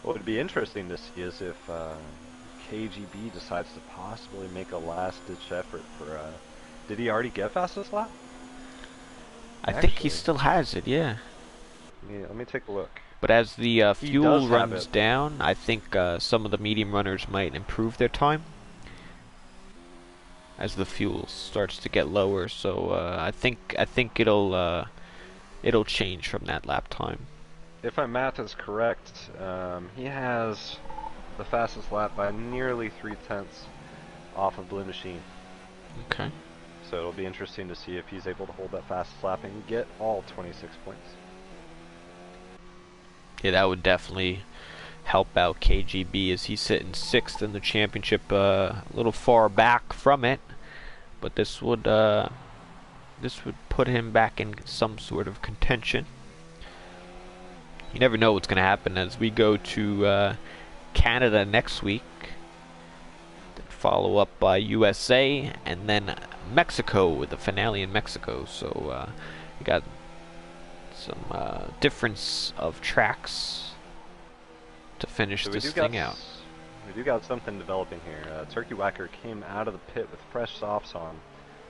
What would be interesting to see is if KGB decides to possibly make a last-ditch effort for... did he already get fastest lap? I think he still has it, yeah. Let me take a look. But as the fuel runs down, I think some of the medium runners might improve their time as the fuel starts to get lower. So I think it'll change from that lap time. If my math is correct, he has the fastest lap by nearly 3/10 off of Blue Machine. Okay. So it'll be interesting to see if he's able to hold that fastest lap and get all 26 points. Yeah, that would definitely help out KGB as he's sitting 6th in the championship, a little far back from it. But this would put him back in some sort of contention. You never know what's going to happen as we go to Canada next week. Then follow up by USA and then Mexico with the finale in Mexico. So we got some difference of tracks to finish this thing out. We do got something developing here. Turkey Whacker came out of the pit with fresh softs on,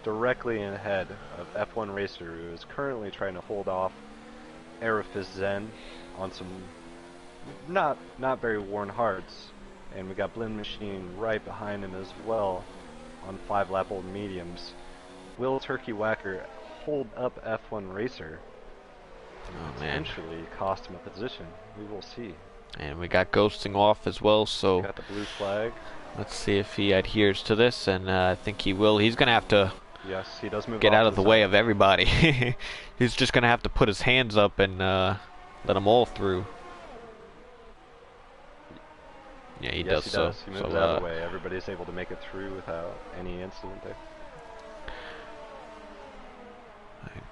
directly ahead of F1 Racer, who is currently trying to hold off Aerofist Zen on some not very worn hards. And we got Blend Machine right behind him as well on 5-lap-old mediums. Will Turkey Whacker hold up F1 Racer and potentially cost him a position? We will see. And we got ghosting off as well, so got the blue flag. Let's see if he adheres to this, and I think he will. He's gonna have to he does move get out of the way of everybody. He's just gonna have to put his hands up and let them all through. Yeah, he does. He moves out of the way. Everybody's able to make it through without any incident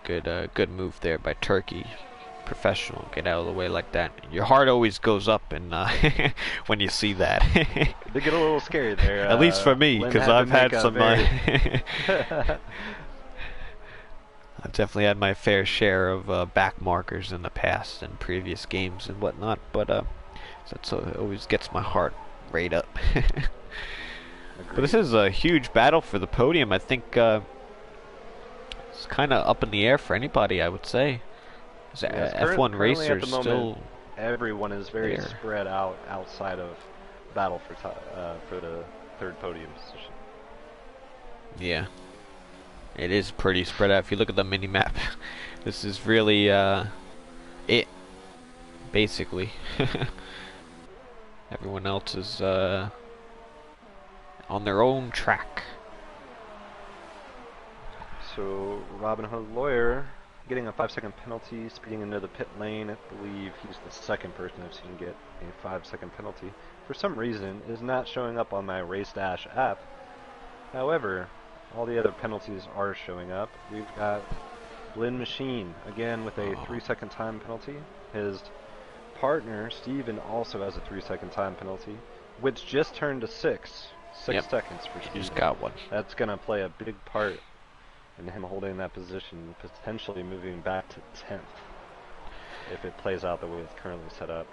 there. Good move there by Turkey. Professional, get out of the way like that. Your heart always goes up, and when you see that, they get a little scary there. At least for me, because I've had some. I've definitely had my fair share of back markers in the past and previous games and whatnot, but that always gets my heart rate up. But this is a huge battle for the podium. I think it's kind of up in the air for anybody, I would say. F1 Racer still. Everyone is very spread out outside of battle for the third podium position. Yeah, it is pretty spread out. If you look at the mini map, this is really it. Basically, everyone else is on their own track. So Robin Hood Lawyer getting a 5-second penalty, speeding into the pit lane. I believe he's the second person I've seen get a 5-second penalty. For some reason, is not showing up on my Race Dash app. However, all the other penalties are showing up. We've got Blend Machine, again with a 3-second time penalty. His partner, Steven, also has a 3-second time penalty, which just turned to 6 seconds for Steven. He just got one. That's going to play a big part and him holding that position, potentially moving back to 10th if it plays out the way it's currently set up.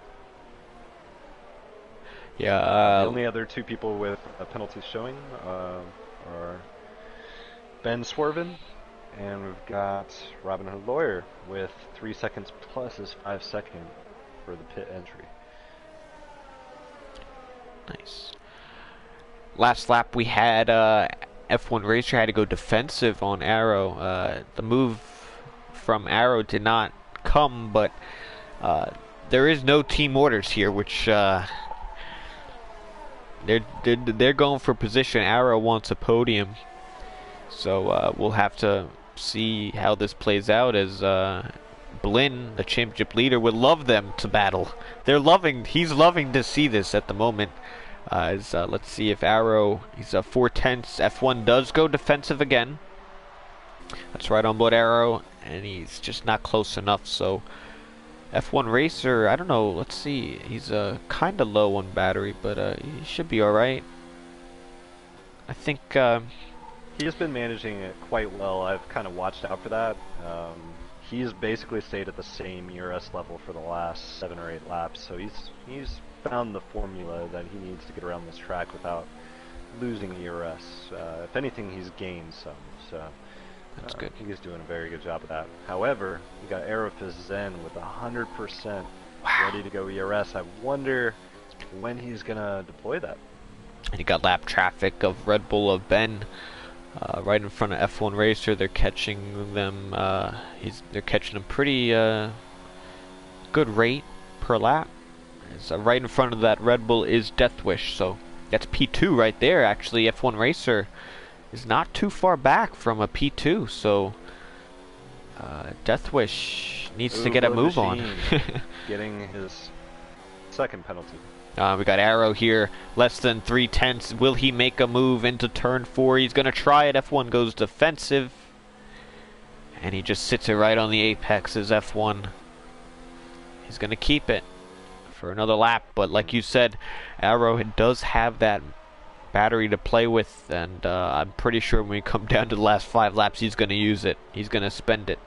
Yeah. The only other two people with penalties showing are Ben Swerven, and we've got Robin Hood Lawyer with 3 seconds plus his 5-second for the pit entry. Nice. Last lap we had F1 Racer had to go defensive on Arrow. The move from Arrow did not come, but there is no team orders here, which they're going for position. Arrow wants a podium, so we'll have to see how this plays out. As Blinn, the championship leader, would love them to battle. He's loving to see this at the moment. Let's see if Arrow, he's a 4/10. F1 does go defensive again. That's right on board Arrow, and he's just not close enough. So F1 Racer, I don't know. Let's see. He's kind of low on battery, but he should be all right. I think he has been managing it quite well. I've kind of watched out for that. He's basically stayed at the same ERS level for the last 7 or 8 laps, so he's found the formula that he needs to get around this track without losing ERS. If anything, he's gained some, so that's good. I think he's doing a very good job of that. However, we got Aerofist Zen with 100% ready to go ERS. I wonder when he's gonna deploy that. And you got lap traffic of Red Bull of Ben right in front of F1 Racer. They're catching them. They're catching a pretty good rate per lap. So right in front of that Red Bull is Deathwish, so that's P2 right there. Actually, F1 Racer is not too far back from a P2, so Deathwish needs to get a move on. Getting his 6-second penalty. We got Arrow here, less than 3/10. Will he make a move into turn 4? He's going to try it. F1 goes defensive. And he just sits it right on the apex as F1. He's going to keep it for another lap. But like you said, Arrow does have that battery to play with. And I'm pretty sure when we come down to the last 5 laps, he's going to use it. He's going to spend it.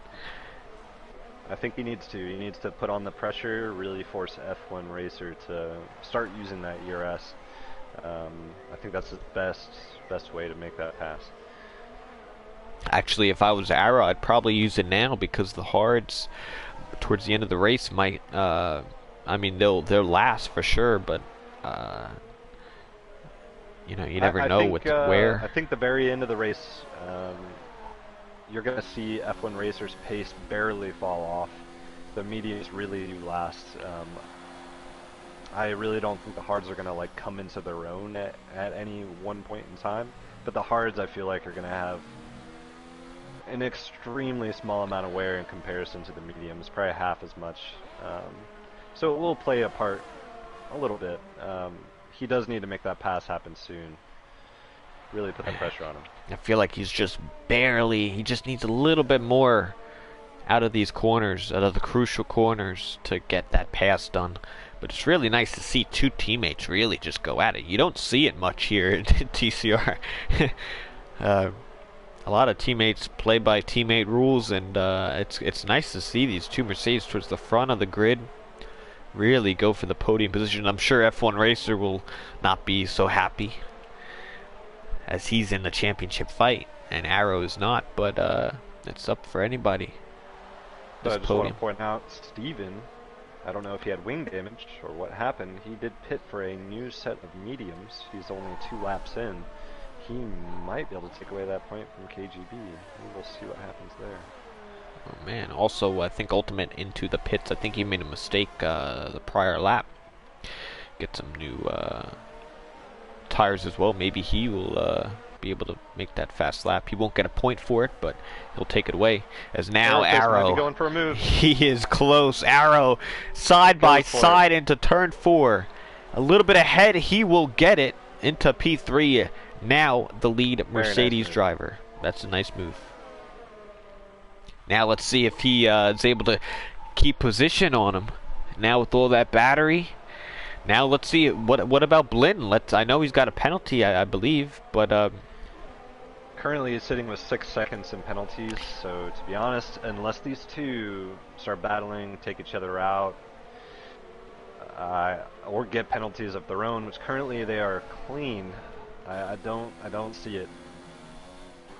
I think he needs to. He needs to put on the pressure, really force F1 Racer to start using that ERS. I think that's the best way to make that pass. Actually, if I was Arrow, I'd probably use it now because the hards towards the end of the race might. I mean, they'll last for sure, but you know, you never know where. I think the very end of the race. You're going to see F1 Racer's pace barely fall off. The mediums really do last. I really don't think the hards are going to like come into their own at any one point in time. But the hards, I feel like, are going to have an extremely small amount of wear in comparison to the mediums, probably half as much. So it will play a part a little bit. He does need to make that pass happen soon. Really put the pressure on him. I feel like he's just barely, he just needs a little bit more out of these corners, out of the crucial corners to get that pass done. But it's really nice to see 2 teammates really just go at it. You don't see it much here in TCR. A lot of teammates play by teammate rules, and it's nice to see these 2 Mercedes towards the front of the grid really go for the podium position. I'm sure F1 Racer will not be so happy, as he's in the championship fight and Arrow is not, but it's up for anybody. But I just want to point out, Steven, I don't know if he had wing damage or what happened, he did pit for a new set of mediums. He's only 2 laps in. He might be able to take away that point from KGB. We'll see what happens there. Oh man, also I think Ultimate into the pits. I think he made a mistake the prior lap. Get some new tires as well. Maybe he will be able to make that fast lap. He won't get a point for it, but he'll take it away. As now Arrow, going for a move. He is close. Arrow side by side into turn 4. A little bit ahead. He will get it into P3. Now the lead Mercedes driver. That's a nice move. Now let's see if he is able to keep position on him. Now with all that battery. Now let's see what about Blinn? I know he's got a penalty, I believe, but currently he's sitting with 6 seconds in penalties. So to be honest, unless these 2 start battling, take each other out, or get penalties of their own, which currently they are clean, I don't see it.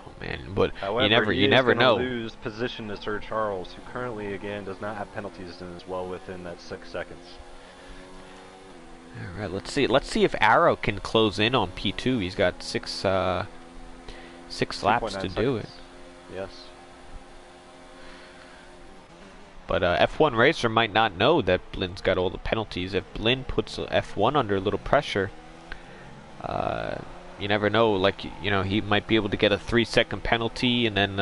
Oh man, but however, you never know. Lose position to Sir Charles, who currently again does not have penalties and is well within that 6 seconds. All right, let's see. Let's see if Arrow can close in on P2. He's got 6 laps to do it. Yes. But F1 Racer might not know that Blinn's got all the penalties. If Blinn puts F1 under a little pressure, you never know. Like, you know, he might be able to get a 3-second penalty, and then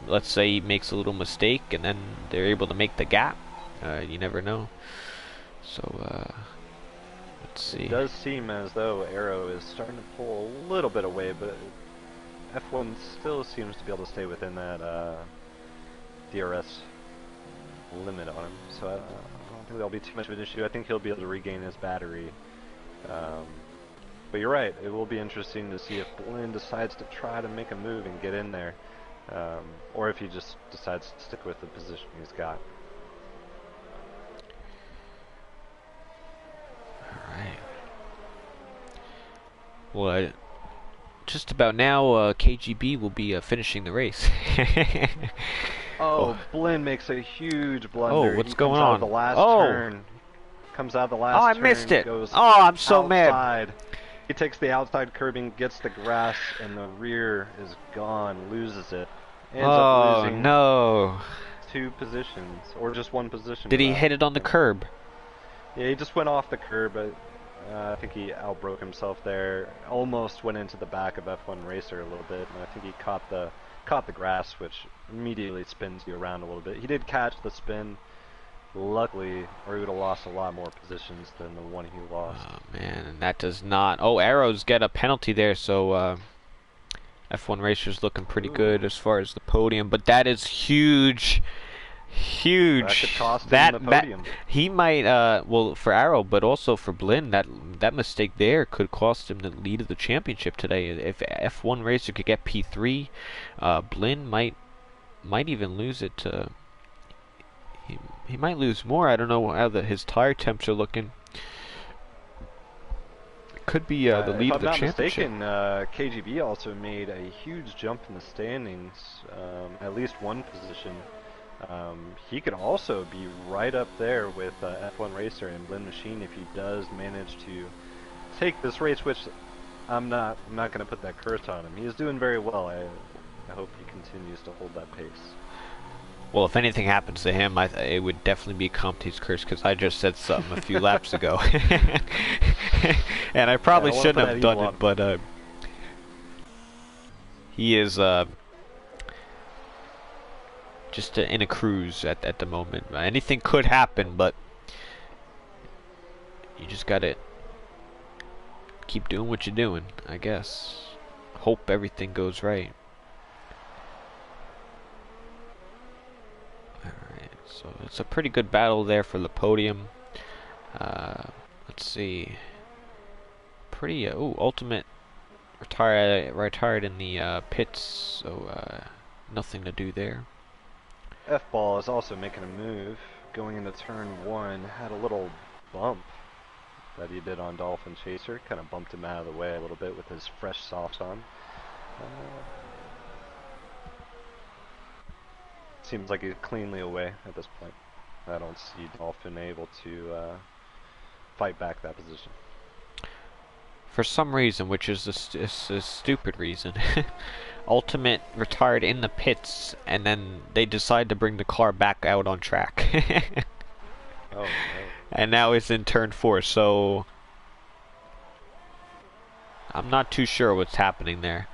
let's say he makes a little mistake, and then they're able to make the gap. You never know. So let's see. It does seem as though Arrow is starting to pull a little bit away, but F1 still seems to be able to stay within that DRS limit on him. So I don't think that'll be too much of an issue. I think he'll be able to regain his battery. But you're right, it will be interesting to see if Blinn decides to try to make a move and get in there, or if he just decides to stick with the position he's got. Alright. Well, just about now, KGB will be finishing the race. Oh, Blinn makes a huge blunder. Oh, what's going on? The last turn. Comes out the last turn. Oh, I missed it. Goes I'm so outside. Mad. He takes the outside curbing, gets the grass, and the rear is gone, loses it. Ends up losing no. 2 positions, or just 1 position. Did he hit it on the curb? Yeah, he just went off the curb, but I think he outbroke himself there. Almost went into the back of F1 Racer a little bit, and I think he caught the grass, which immediately spins you around a little bit. He did catch the spin, Luckily, or he would have lost a lot more positions than the one he lost. Oh man, and that does not. Oh, Arrows get a penalty there, so F1 Racer's looking pretty Ooh, good as far as the podium. But that is huge, that could huge. cost him That the podium. he might well for Arrow, but also for Blinn. That mistake there could cost him the lead of the championship today. If F1 Racer could get P3, Blinn might even lose it to. He might lose more. I don't know how his tire temps are looking. It could be the If lead of I'm the not championship. mistaken, KGB also made a huge jump in the standings, at least one position. He could also be right up there with F1 Racer and Blinn Machine if he does manage to take this race, which I'm not going to put that curse on him. He is doing very well. I hope he continues to hold that pace. Well, if anything happens to him, it would definitely be Comte's curse, because I just said something a few laps ago. And I probably shouldn't have done it, but he is just in a cruise at the moment. Anything could happen, but you just gotta keep doing what you're doing, I guess. Hope everything goes right. Alright, so it's a pretty good battle there for the podium. Let's see. Pretty, Ultimate retired in the pits, so nothing to do there. F-Ball is also making a move. Going into turn 1, had a little bump that he did on Dolphin Chaser. Kind of bumped him out of the way a little bit with his fresh softs on. Seems like he's cleanly away at this point. I don't see Dolphin able to fight back that position. For some reason, which is a stupid reason, Ultimate retired in the pits, and then they decide to bring the car back out on track. Oh, no. And now it's in turn 4, so I'm not too sure what's happening there.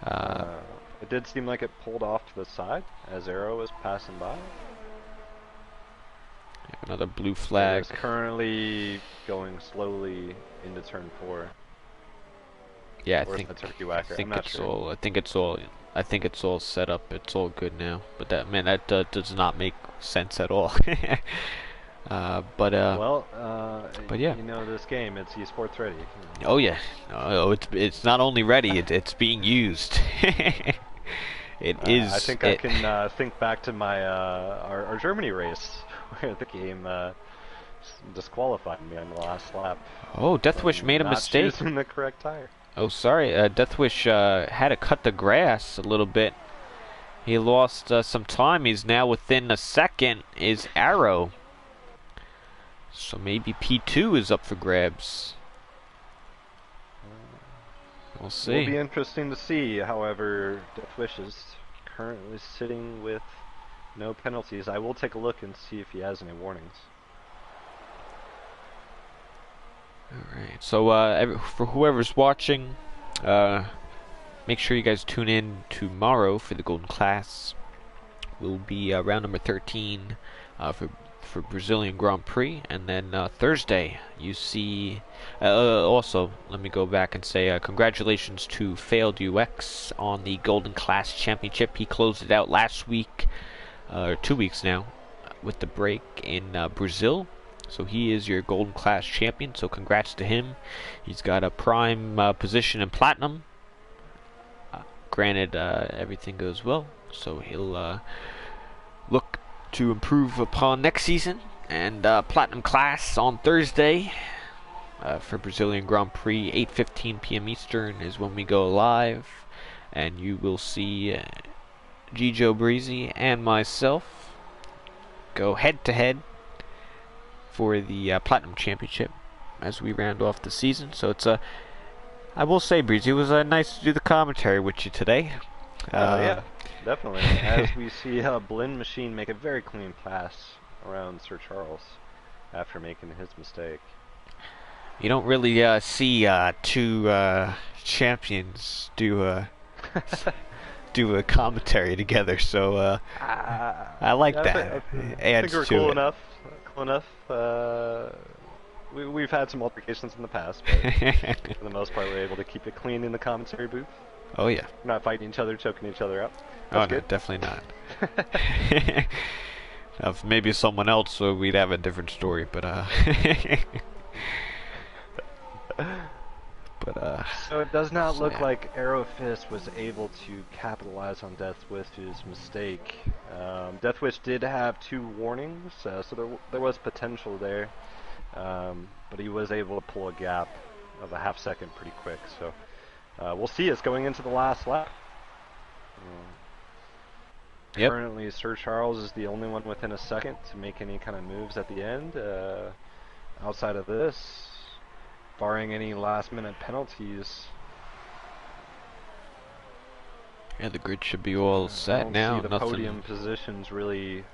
It did seem like it pulled off to the side as Arrow was passing by. Another blue flag. It's currently going slowly into turn 4. Yeah, I think think it's all set up. It's all good now. But that does not make sense at all. But yeah. You know this game, it's esports ready. Oh yeah. Oh, it's not only ready, it's being used. It is. I think I can think back to my our Germany race where the game disqualified me on the last lap. Oh, Deathwish made a mistake. Not choosing the correct tire. Oh, sorry. Deathwish had to cut the grass a little bit. He lost some time. He's now within a second. Is Arrow. So maybe P2 is up for grabs. We'll see. It'll be interesting to see. However, Deathwish is currently sitting with no penalties. I will take a look and see if he has any warnings. Alright, so for whoever's watching, make sure you guys tune in tomorrow for the Golden Class. Will be round number 13 for Brazilian Grand Prix, and then Thursday you see. Also, let me go back and say congratulations to Failed UX on the Golden Class Championship. He closed it out last week, or 2 weeks now, with the break in Brazil. So he is your Golden Class champion, so congrats to him. He's got a prime position in Platinum. Granted, everything goes well, so he'll look to improve upon next season. And Platinum Class on Thursday for Brazilian Grand Prix, 8:15 p.m. Eastern is when we go live. And you will see Gijo Breezy and myself go head-to-head for the Platinum Championship as we round off the season. So it's I will say, Breezy, it was nice to do the commentary with you today. Yeah, definitely. As we see Blinn Machine make a very clean pass around Sir Charles after making his mistake. You don't really see two champions do do a commentary together, so I like Yeah, that. It I think adds we're to cool it. enough. Cool enough. We've had some altercations in the past, but for the most part, we're able to keep it clean in the commentary booth. Oh yeah. We're not fighting each other, choking each other out. Oh That's no, good. definitely not. If maybe someone else, so we'd have a different story. But So it does not so look yeah. like Aerofist was able to capitalize on Deathwish's mistake. Deathwish did have 2 warnings, so there was potential there, but he was able to pull a gap of a half second pretty quick. So we'll see. It's going into the last lap. Yep. Currently, Sir Charles is the only one within a second to make any kind of moves at the end. Outside of this, barring any last-minute penalties, Yeah, the grid should be all I set don't now. see the Nothing. podium positions really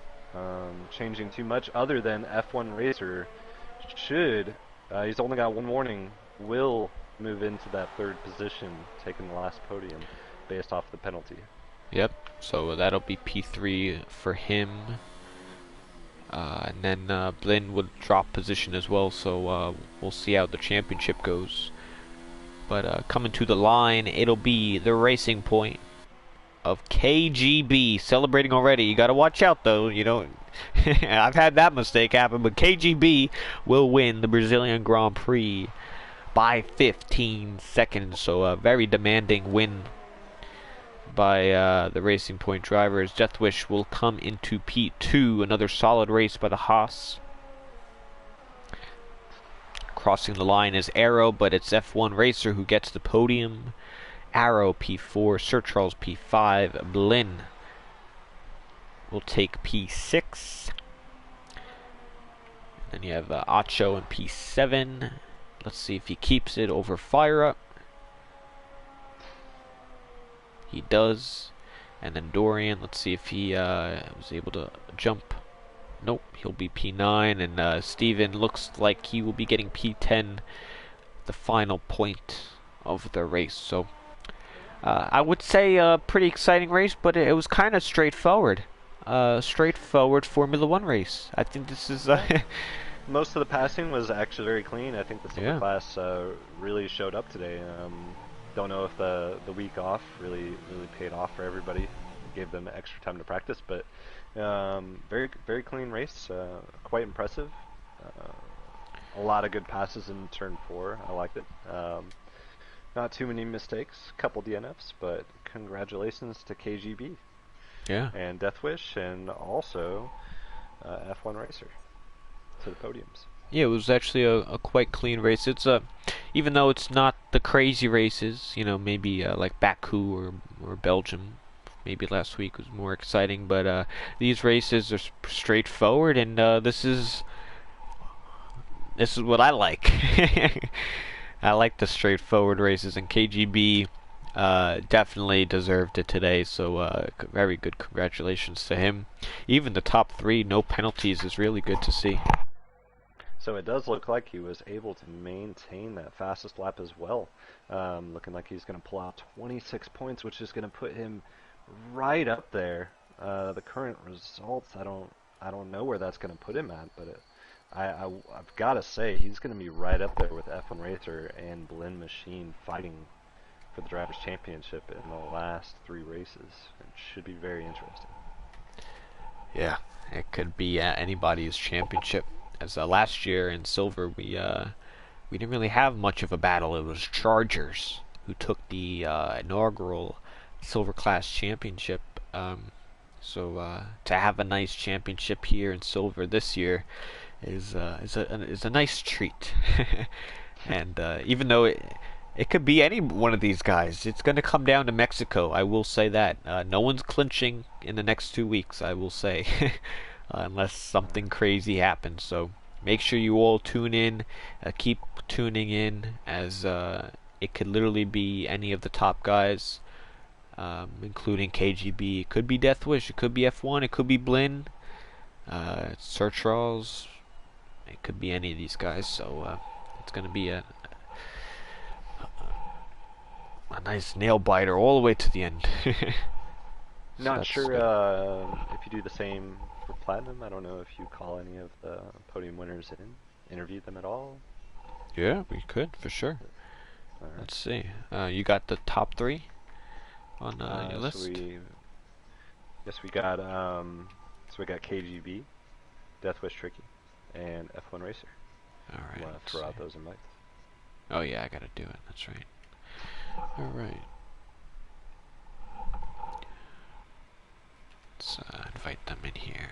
changing too much, other than F1 Racer should, he's only got 1 warning, will move into that 3rd position, taking the last podium based off the penalty. Yep. So that'll be P3 for him. And then Blinn would drop position as well, so we'll see how the championship goes. But coming to the line, it'll be the racing point of KGB, celebrating already. You gotta watch out though, you know. I've had that mistake happen, but KGB will win the Brazilian Grand Prix by 15 seconds, so a very demanding win by the Racing Point drivers. Deathwish will come into P2, another solid race by the Haas. Crossing the line is Arrow, but it's F1 Racer who gets the podium. Arrow P4, Sir Charles P5, Blinn will take P6. Then you have Acho in P7. Let's see if he keeps it over Fire Up. He does. And then Dorian, let's see if he was able to jump. Nope, he'll be P9. And Steven looks like he will be getting P10, the final point of the race. So I would say a pretty exciting race, but it was kind of straightforward. Straightforward Formula One race. I think this is... Most of the passing was actually very clean. I think the silver Yeah. class really showed up today. Don't know if the week off really paid off for everybody. Gave them extra time to practice, but very clean race. Quite impressive. A lot of good passes in turn 4. I liked it. Not too many mistakes. Couple DNFs, but congratulations to KGB. Yeah. And Deathwish, and also F1 Racer to the podiums. Yeah, it was actually a quite clean race. It's even though it's not the crazy races, you know, maybe like Baku or Belgium, maybe last week was more exciting. But these races are straightforward, and this is what I like. I like the straightforward races, and KGB definitely deserved it today. So very good, congratulations to him. Even the top 3, no penalties, is really good to see. So it does look like he was able to maintain that fastest lap as well. Looking like he's going to pull out 26 points, which is going to put him right up there. The current results, I don't know where that's going to put him at, but I've got to say he's going to be right up there with F1 Racer and Blinn Machine fighting for the Drivers' Championship in the last 3 races. It should be very interesting. Yeah, it could be anybody's championship. As last year in Silver, we didn't really have much of a battle. It was Chargers who took the inaugural Silver Class Championship. So to have a nice championship here in Silver this year is a nice treat. And even though it could be any one of these guys, it's going to come down to Mexico. I will say that. No one's clinching in the next 2 weeks, I will say. Unless something crazy happens. So make sure you all tune in, keep tuning in, as it could literally be any of the top guys, including KGB. It could be Deathwish, it could be F1, it could be Blinn, Sir Charles, it could be any of these guys. So it's going to be a nice nail biter all the way to the end. So Not that's sure good. if you do the same for platinum. I don't know if you call any of the podium winners in, interview them at all. Yeah, we could for sure. All right. Let's see. You got the top 3 on your So list. we got KGB, Death Wish Tricky, and F1 Racer. All right. I'm gonna Let's throw out see. those invites. Oh yeah, I gotta do it. That's right. All right. Let's invite them in here.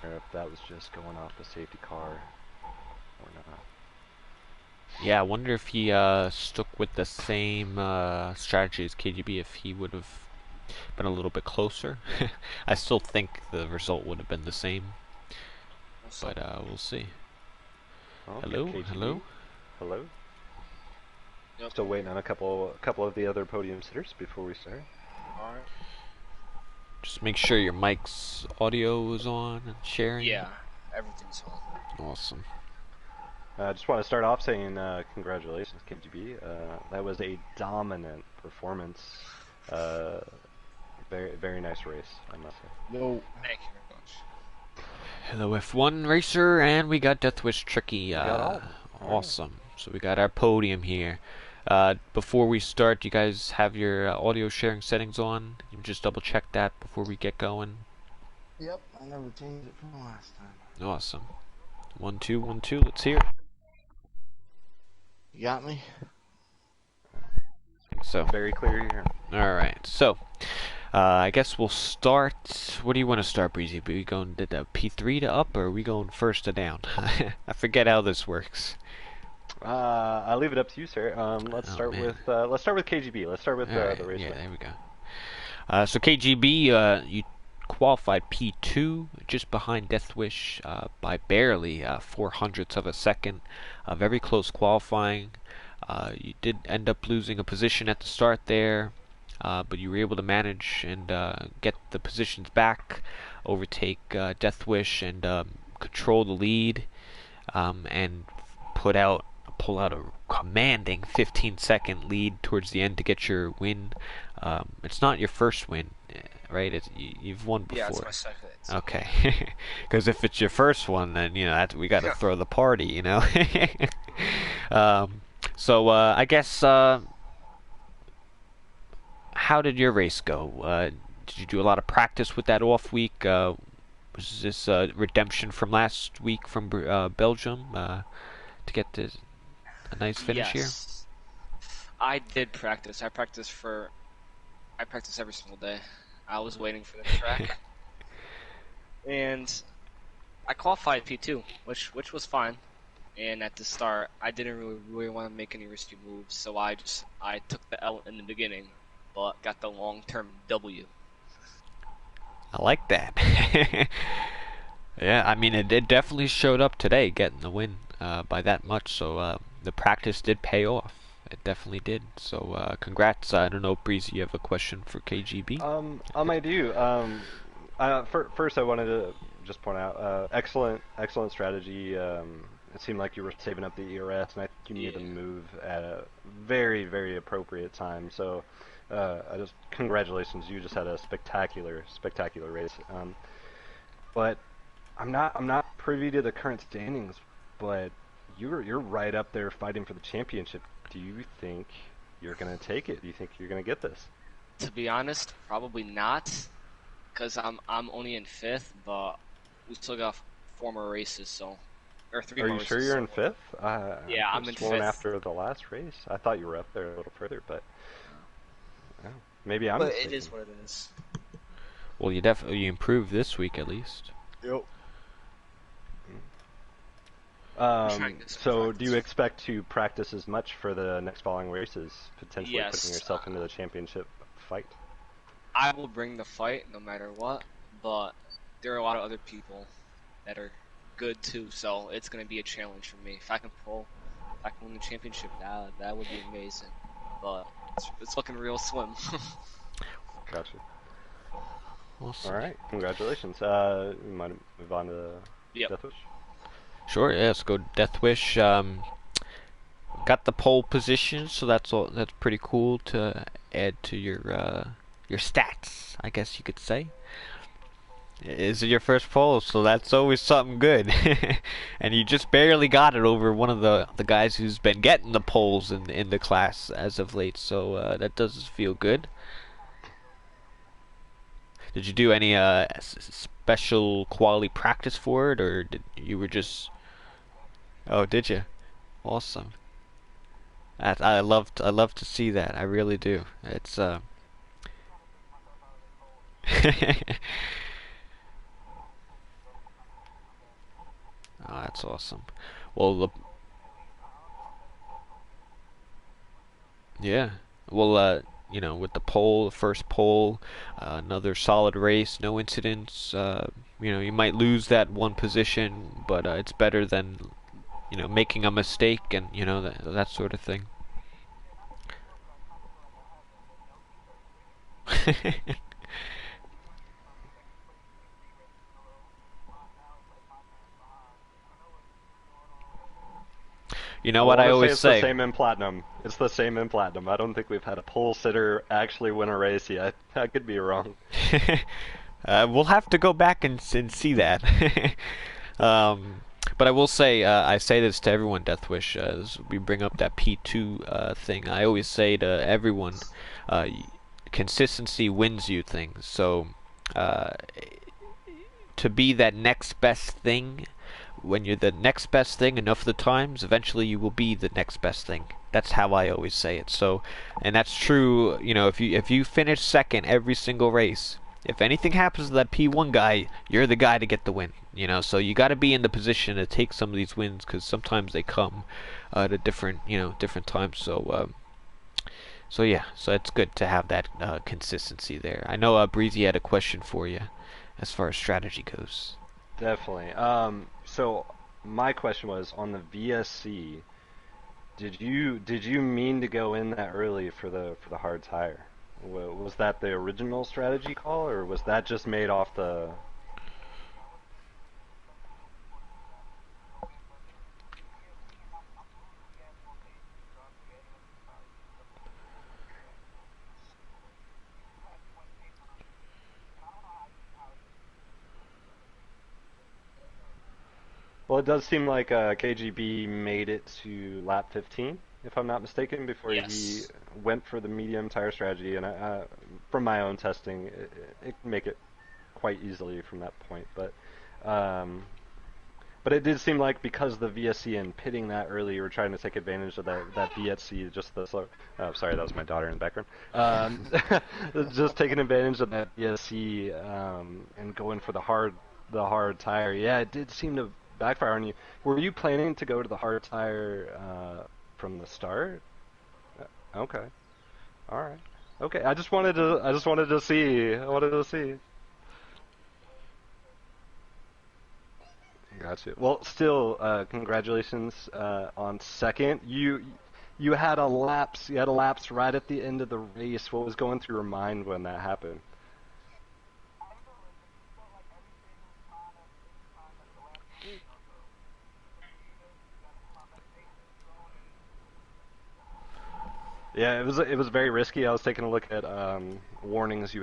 Or if that was just going off the safety car or not. Yeah, I wonder if he stuck with the same strategy as KGB, if he would have been a little bit closer. I still think the result would have been the same, but we'll see. Okay, Hello, KGB. hello. Hello. Yep. Still waiting on a couple of the other podium sitters before we start. Alright. Just make sure your mic's audio is on and sharing. Yeah, everything's on. Awesome. I just want to start off saying congratulations, KGB. That was a dominant performance. Very nice race, I must say. No. Thank you very much. Hello F1 Racer, and we got Deathwish Tricky. got all of them. Awesome. So we got our podium here. Before we start, do you guys have your audio sharing settings on? You just double check that before we get going. Yep, I never changed it from last time. Awesome. 1 2 1 2. Let's hear it. You got me? So Very clear here. all right. So I guess we'll start. What do you want to start, Breezy? Are we going to the P3 to up, or are we going first to down? I forget how this works. I'll leave it up to you, sir. Let's start with KGB. Let's start with Right, the race. yeah, there we go. So KGB, you qualified P2, just behind Deathwish by barely 400ths of a second. Very close qualifying. You did end up losing a position at the start there, but you were able to manage and get the positions back, overtake Deathwish, and control the lead, and pull out a commanding 15-second lead towards the end to get your win. It's not your first win, right? You've won before. Yeah, it's my second. Okay, because if it's your first one, then we got to throw the party, So I guess how did your race go? Did you do a lot of practice with that off week? Was this redemption from last week from Belgium to get a nice finish here? Yes. I did practice. I practice every single day. I was waiting for the track. And I qualified P2, which was fine. And at the start, I didn't really want to make any risky moves, so I took the L in the beginning, but got the long-term W. I like that. Yeah, I mean, it definitely showed up today, getting the win by that much. So the practice did pay off. It definitely did. So congrats. I don't know, Breezy, you have a question for KGB? I do. First, I wanted to just point out, excellent strategy. It seemed like you were saving up the ERS, and I think you needed to move at a very, very appropriate time. So, congratulations. You just had a spectacular race. But I'm not privy to the current standings, but you're right up there fighting for the championship. Do you think you're gonna take it? Do you think you're gonna get this? To be honest, probably not, because I'm only in 5th, but we still got 4 more races, so or 3 Are more you races. sure you're in 5th? Yeah, I'm in 5th. After the last race, I thought you were up there a little further, but maybe I'm But mistaken. it is what it is. Well, you improved this week at least. Yep. Practice and So do practice. you expect to practice as much for the next following races, potentially putting Yes, yourself into the championship fight? I will bring the fight no matter what, but there are a lot of other people that are good too, so it's going to be a challenge for me. If I can win the championship, that would be amazing. But it's looking real slim. Gotcha. All Awesome. right, congratulations. We might move on to Yep. Deathwish. Sure, yeah, let's go Deathwish. Got the pole position, so that's pretty cool to add to your stats, I guess you could say. Is it your first pole? So that's always something good. And you just barely got it over one of the guys who's been getting the poles in the class as of late, so that does feel good. Did you do any special quality practice for it, or did you were just? Oh, did you? Awesome. I love to see that. I really do. It's Oh, that's awesome. Well, yeah. Well, with the pole, the first pole, another solid race, no incidents. You might lose that one position, but it's better than making a mistake and that sort of thing. You know I what I want to say always it's the say? same in Platinum. It's the same in Platinum. I don't think we've had a pole sitter actually win a race yet. I could be wrong. We'll have to go back and see that. um, but I will say, I say this to everyone, Deathwish, as we bring up that P2 thing. I always say to everyone, consistency wins you things. So, uh, to be that next best thing, when you're the next best thing enough of the times, eventually you will be the next best thing. That's how I always say it. So, and that's true. If you finish second every single race, if anything happens to that P1 guy, you're the guy to get the win. So you got to be in the position to take some of these wins because sometimes they come at a different times. So yeah, so it's good to have that consistency there. I know Breezy had a question for you as far as strategy goes. Definitely. So my question was on the VSC. Did you mean to go in that early for the hard tire? Was that the original strategy call, or was that just made off the? Well, it does seem like KGB made it to lap 15, if I'm not mistaken, before he Yes. went for the medium tire strategy. And from my own testing, it can make it quite easily from that point. Um, but it did seem like because the VSC and pitting that early, you were trying to take advantage of that VSC, just the slow. Oh, sorry, that was my daughter in the background. Just taking advantage of that VSC and going for the hard tire. Yeah, it did seem to backfire on you. Were you planning to go to the hard tire from the start? Okay, all right. Okay, I just wanted to see. I wanted to see. Gotcha. Well, still, congratulations on second. You had a lapse. You had a lapse right at the end of the race. What was going through your mind when that happened? Yeah, it was very risky. I was taking a look at warnings. The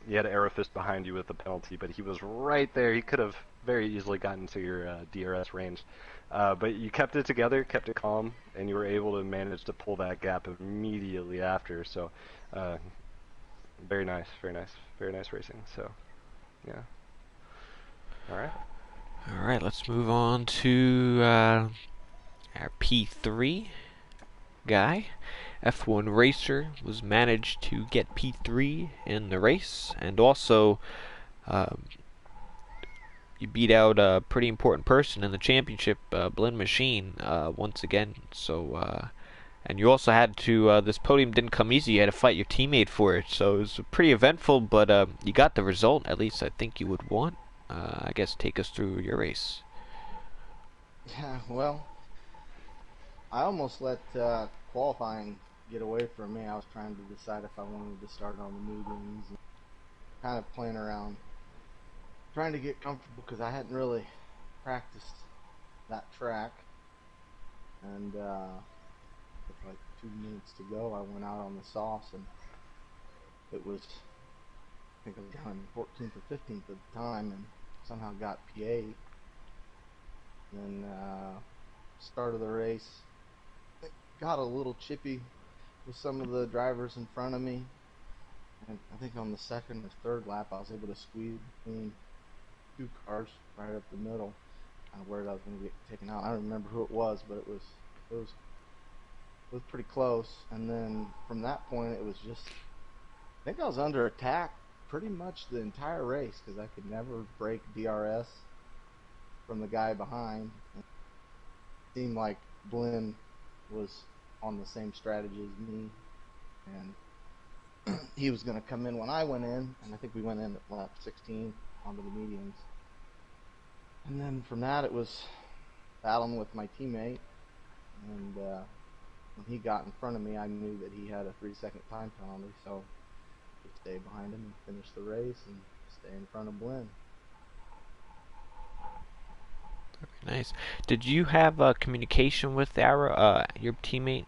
you had Aerofist behind you with the penalty, but he was right there. He could have very easily gotten to your DRS range, but you kept it together, kept it calm, and you were able to manage to pull that gap immediately after. So, uh, very nice, very nice, very nice racing. So, yeah. All right. All right, let's move on to our P3 guy. F1 racer was managed to get P3 in the race, and also um, you beat out a pretty important person in the championship, Blinn Machine, once again. So, and you also had to. This podium didn't come easy. You had to fight your teammate for it. So it was pretty eventful, but you got the result. At least I think you would want. I guess take us through your race. Yeah, well, I almost let qualifying get away from me. I was trying to decide if I wanted to start on the mediums, and kind of playing around, trying to get comfortable because I hadn't really practiced that track. And with like 2 minutes to go, I went out on the softs, and it was, I think I was down in 14th or 15th at the time, and somehow got PA. Then started the race. Got a little chippy with some of the drivers in front of me. And I think on the second or third lap, I was able to squeeze between two cars right up the middle. I was worried I was going to get taken out. I don't remember who it was, but it was pretty close. And then from that point, it was just, I think I was under attack pretty much the entire race because I could never break DRS from the guy behind. It seemed like Blinn was on the same strategy as me, and he was going to come in when I went in, and I think we went in at lap 16 onto the mediums. And then from that, it was battling with my teammate, and when he got in front of me, I knew that he had a 3-second time penalty, so just stay behind him and finish the race and stay in front of Blinn. Nice. Did you have communication with your teammate?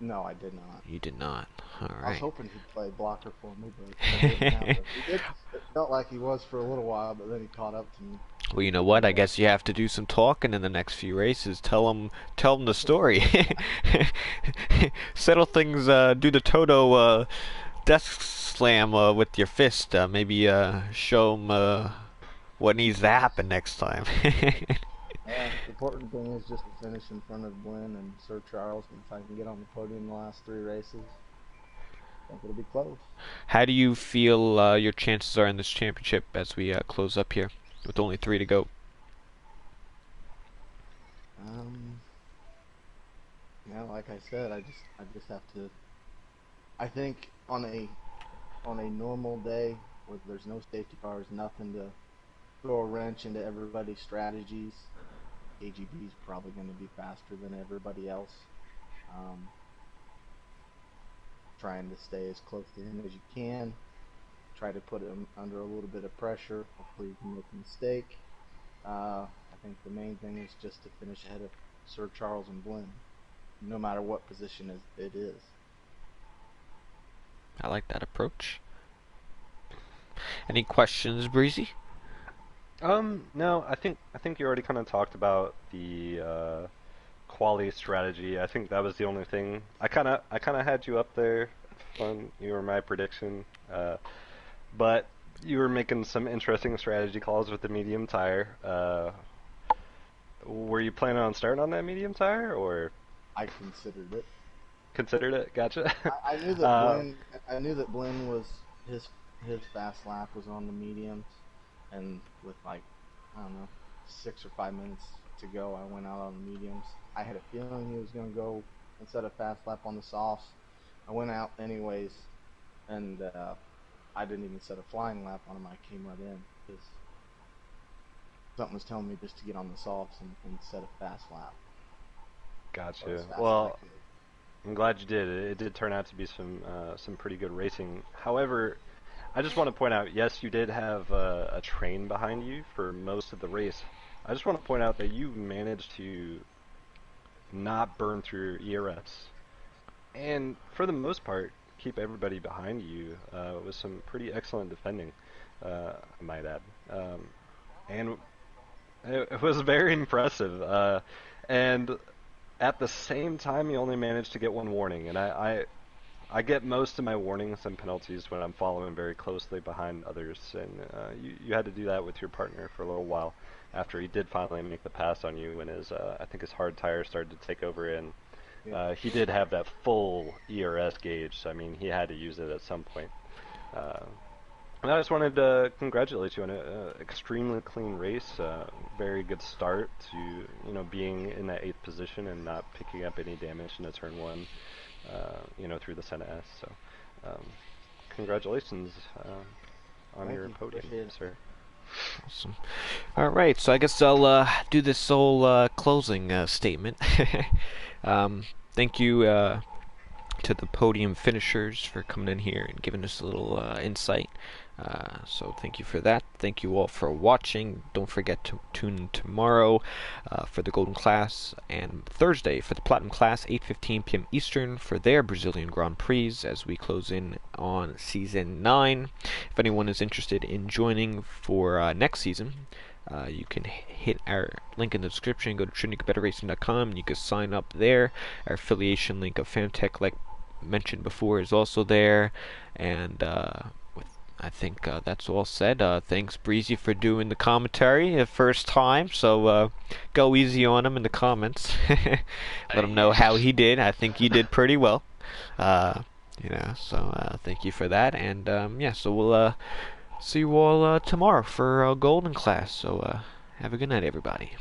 No, I did not. You did not. All I was right. hoping he'd play blocker for me, but it didn't happen. It felt like he was for a little while, but then he caught up to me. Well, you know what? I guess you have to do some talking in the next few races. Tell them the story. Settle things. Do the Toto desk slam with your fist. Maybe show them what needs to happen next time. The important thing is just to finish in front of Blinn and Sir Charles, and if I can get on the podium the last 3 races, I think it'll be close. How do you feel your chances are in this championship as we close up here with only 3 to go? Yeah, like I said, I just have to. I think on a normal day where there's no safety cars, nothing to throw a wrench into everybody's strategies, AGB is probably going to be faster than everybody else. Trying to stay as close to him as you can. Try to put him under a little bit of pressure. Hopefully you can make a mistake. I think the main thing is just to finish ahead of Sir Charles and Blinn, no matter what position it is. I like that approach. Any questions, Breezy? No, I think you already kind of talked about the quality strategy. I think that was the only thing. I kind of had you up there when you were my prediction, but you were making some interesting strategy calls with the medium tire. Were you planning on starting on that medium tire, or I considered it. considered it? Gotcha. I knew that Blinn was his fast lap was on the mediums, and with like, I don't know, 6 or 5 minutes to go, I went out on the mediums. I had a feeling he was going to go instead of fast lap on the softs. I went out anyways, and I didn't even set a flying lap on him. I came right in because something was telling me just to get on the softs and set a fast lap. Gotcha. Well, I'm glad you did. It did turn out to be some pretty good racing. However, I just want to point out, yes, you did have a train behind you for most of the race. I just want to point out that you managed to not burn through your ERS, and for the most part, keep everybody behind you with some pretty excellent defending, I might add. And it was very impressive. And at the same time, you only managed to get 1 warning, and I get most of my warnings and penalties when I'm following very closely behind others, and you had to do that with your partner for a little while after he did finally make the pass on you when his I think his hard tire started to take over, and he did have that full ERS gauge, so I mean he had to use it at some point. And I just wanted to congratulate you on an extremely clean race. Very good start to being in that 8th position and not picking up any damage into turn 1. Through the Senna S. So, congratulations on Thank your you. podium, Appreciate it. sir. Awesome. All right, so I guess I'll do this whole closing statement. Thank you to the podium finishers for coming in here and giving us a little insight. So thank you for that. Thank you all for watching. Don't forget to tune in tomorrow for the Golden Class and Thursday for the Platinum Class, 8:15 p.m. Eastern for their Brazilian Grand Prix as we close in on Season 9. If anyone is interested in joining for next season, you can hit our link in the description, go to TrinityBetterRacing.com, and you can sign up there. Our affiliation link of Famtech, like mentioned before, is also there. And I think that's all said. Thanks, Breezy, for doing the commentary the first time. So go easy on him in the comments. Let him know how he did. I think you did pretty well. So thank you for that. And so we'll see you all tomorrow for Golden Class. So have a good night, everybody.